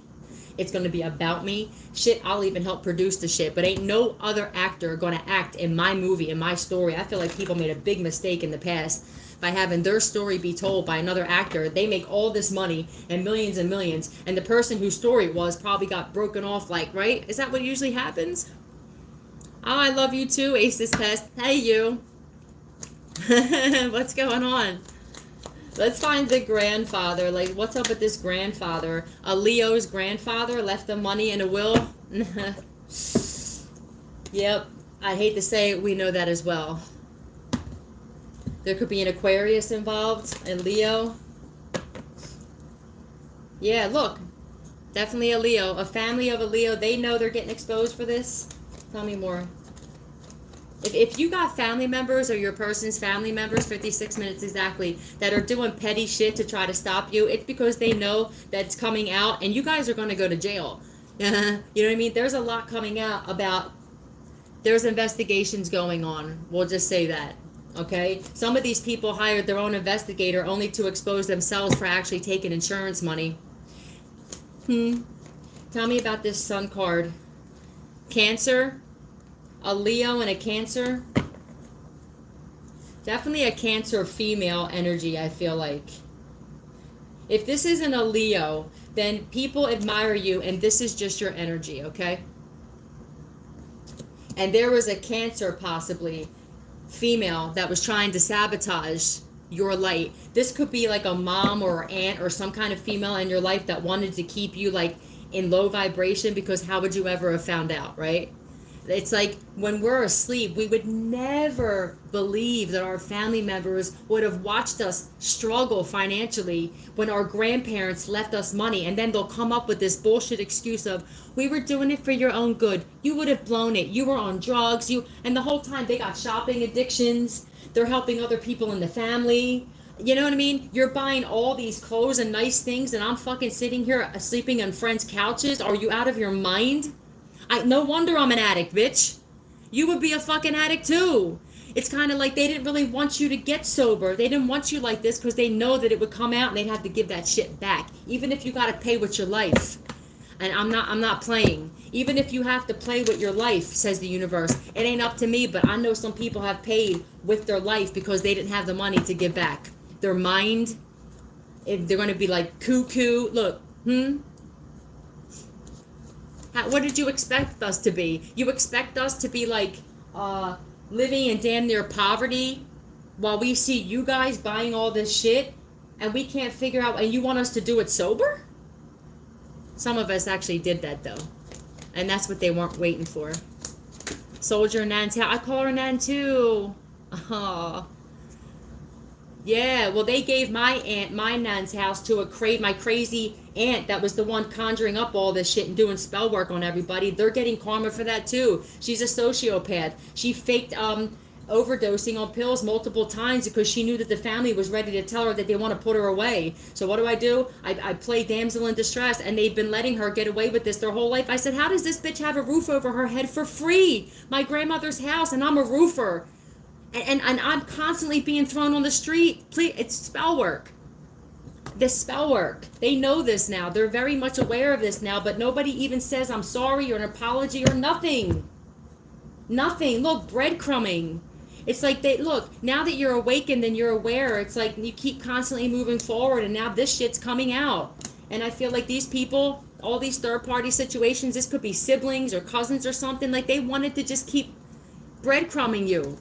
It's going to be about me. Shit, I'll even help produce the shit. But ain't no other actor going to act in my movie, in my story. I feel like people made a big mistake in the past by having their story be told by another actor. They make all this money and millions, and the person whose story it was probably got broken off, like, right? Is that what usually happens? Oh, I love you too, Aces Pest. Hey, you. What's going on? Let's find the grandfather. Like, what's up with this grandfather? A Leo's grandfather left the money in a will? Yep. I hate to say it, we know that as well. There could be an Aquarius involved, and Leo. Yeah, look. Definitely a Leo. A family of a Leo. They know they're getting exposed for this. Tell me more. If you got family members or your person's family members, 56 minutes exactly, that are doing petty shit to try to stop you, it's because they know that it's coming out and you guys are going to go to jail. You know what I mean? There's a lot coming out about, there's investigations going on. We'll just say that. Okay? Some of these people hired their own investigator only to expose themselves for actually taking insurance money. Tell me about this Sun card. Cancer. A Leo and a Cancer. Definitely a Cancer female energy, I feel like. If this isn't a Leo, then people admire you and this is just your energy, okay? And there was a Cancer, possibly, female, that was trying to sabotage your light. This could be like a mom or aunt or some kind of female in your life that wanted to keep you, like, in low vibration, because how would you ever have found out, right? It's like when we're asleep, we would never believe that our family members would have watched us struggle financially when our grandparents left us money, and then they'll come up with this bullshit excuse of, we were doing it for your own good. You would have blown it. You were on drugs. And the whole time they got shopping addictions. They're helping other people in the family. You know what I mean? You're buying all these clothes and nice things, and I'm fucking sitting here sleeping on friends' couches. Are you out of your mind? No wonder I'm an addict, bitch. You would be a fucking addict too. It's kind of like they didn't really want you to get sober. They didn't want you like this because they know that it would come out and they'd have to give that shit back. Even if you got to pay with your life. And I'm not playing. Even if you have to play with your life, says the universe. It ain't up to me, but I know some people have paid with their life because they didn't have the money to give back. Their mind, if they're going to be like cuckoo. Look, what did you expect us to be? You expect us to be like living in damn near poverty while we see you guys buying all this shit and we can't figure out, and you want us to do it sober? Some of us actually did that though. And that's what they weren't waiting for. Soldier Nantel. I call her Nan too. Oh. Yeah, well, they gave my aunt, my Nan's house, to my crazy aunt that was the one conjuring up all this shit and doing spell work on everybody. They're getting karma for that too. She's a sociopath. She faked overdosing on pills multiple times because she knew that the family was ready to tell her that they want to put her away. So what do? I play damsel in distress, and they've been letting her get away with this their whole life. I said, how does this bitch have a roof over her head for free? My grandmother's house, and I'm a roofer. And I'm constantly being thrown on the street. Please, it's spell work. This spell work. They know this now. They're very much aware of this now, but nobody even says I'm sorry or an apology or nothing. Nothing. Look, breadcrumbing. It's like now that you're awakened and you're aware, it's like you keep constantly moving forward, and now this shit's coming out. And I feel like these people, all these third-party situations, this could be siblings or cousins or something, like they wanted to just keep breadcrumbing you.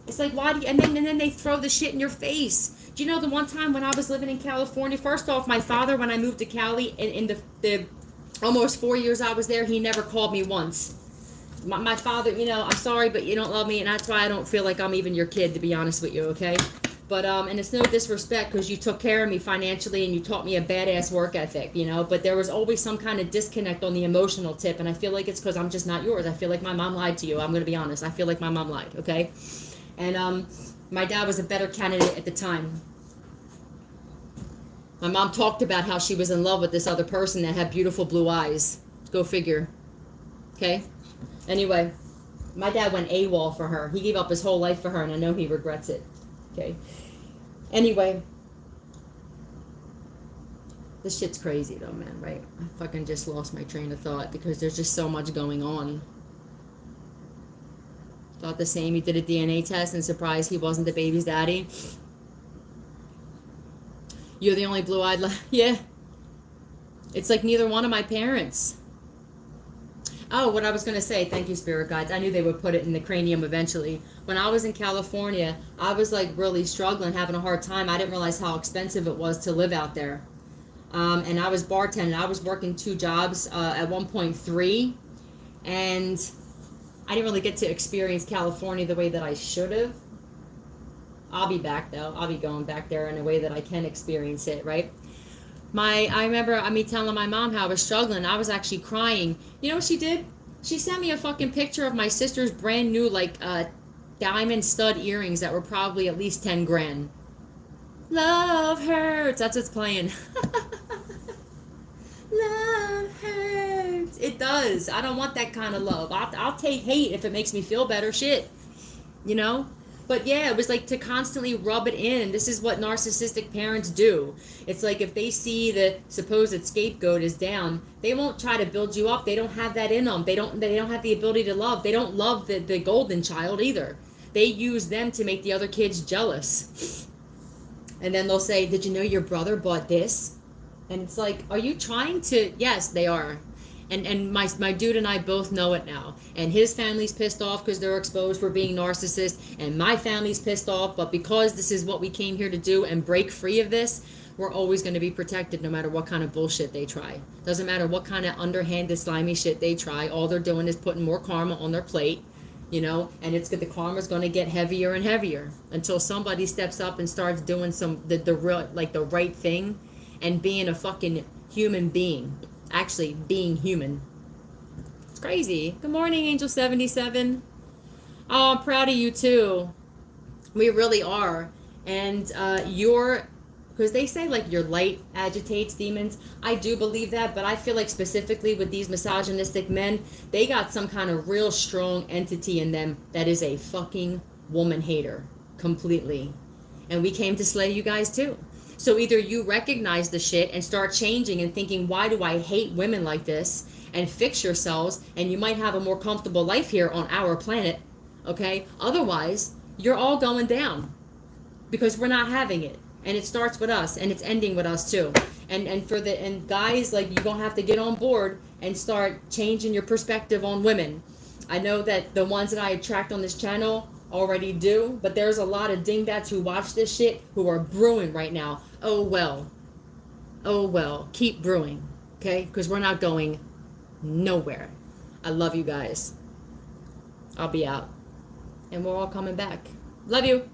It's like, why do you, and then they throw the shit in your face. Do you know the one time when I was living in California, first off, my father, when I moved to Cali, in the almost 4 years I was there, he never called me once. My father, you know, I'm sorry, but you don't love me, and that's why I don't feel like I'm even your kid, to be honest with you, okay? But, and it's no disrespect, because you took care of me financially, and you taught me a badass work ethic, you know? But there was always some kind of disconnect on the emotional tip, and I feel like it's because I'm just not yours. I feel like my mom lied to you. I'm going to be honest. I feel like my mom lied, okay? And, my dad was a better candidate at the time. My mom talked about how she was in love with this other person that had beautiful blue eyes. Go figure. Okay? Anyway, my dad went AWOL for her. He gave up his whole life for her, and I know he regrets it. Okay? Anyway, this shit's crazy though, man, right? I fucking just lost my train of thought because there's just so much going on. Thought the same. He did a DNA test and surprised he wasn't the baby's daddy. You're the only blue-eyed yeah. It's like neither one of my parents. Oh, what I was going to say, thank you, spirit guides. I knew they would put it in the cranium eventually. When I was in California, I was like really struggling, having a hard time. I didn't realize how expensive it was to live out there. And I was bartending. I was working 2 jobs, at one point 3. And I didn't really get to experience California the way that I should have. I'll be back though. I'll be going back there in a way that I can experience it, right? I remember me telling my mom how I was struggling. I was actually crying. You know what she did? She sent me a fucking picture of my sister's brand new, like, diamond stud earrings that were probably at least 10 grand. Love hurts. That's what's playing. Love hurts. It does. I don't want that kind of love. I'll take hate if it makes me feel better. Shit. You know? But yeah, it was like to constantly rub it in. This is what narcissistic parents do. It's like if they see the supposed scapegoat is down, they won't try to build you up. They don't have that in them. They don't have the ability to love. They don't love the golden child either. They use them to make the other kids jealous. And then they'll say, did you know your brother bought this? And it's like, are you trying to? Yes, they are. And my dude and I both know it now. And his family's pissed off because they're exposed for being narcissists. And my family's pissed off. But because this is what we came here to do and break free of this, we're always going to be protected no matter what kind of bullshit they try. Doesn't matter what kind of underhanded, slimy shit they try. All they're doing is putting more karma on their plate. You know, and the karma's going to get heavier and heavier until somebody steps up and starts doing the real, like the right thing and being a fucking human being. Actually being human. It's crazy. Good morning, Angel 77. Oh, I'm proud of you too. We really are. And because they say like your light agitates demons. I do believe that, but I feel like specifically with these misogynistic men, they got some kind of real strong entity in them that is a fucking woman hater completely. And we came to slay you guys too. So either you recognize the shit and start changing and thinking, why do I hate women like this? And fix yourselves, and you might have a more comfortable life here on our planet, okay? Otherwise, you're all going down because we're not having it. And it starts with us, and it's ending with us too. And guys, like, you're gonna have to get on board and start changing your perspective on women. I know that the ones that I attract on this channel already do, but there's a lot of dingbats who watch this shit who are brewing right now. Oh well, keep brewing, okay? Because we're not going nowhere. I love you guys. I'll be out. And we're all coming back. Love you.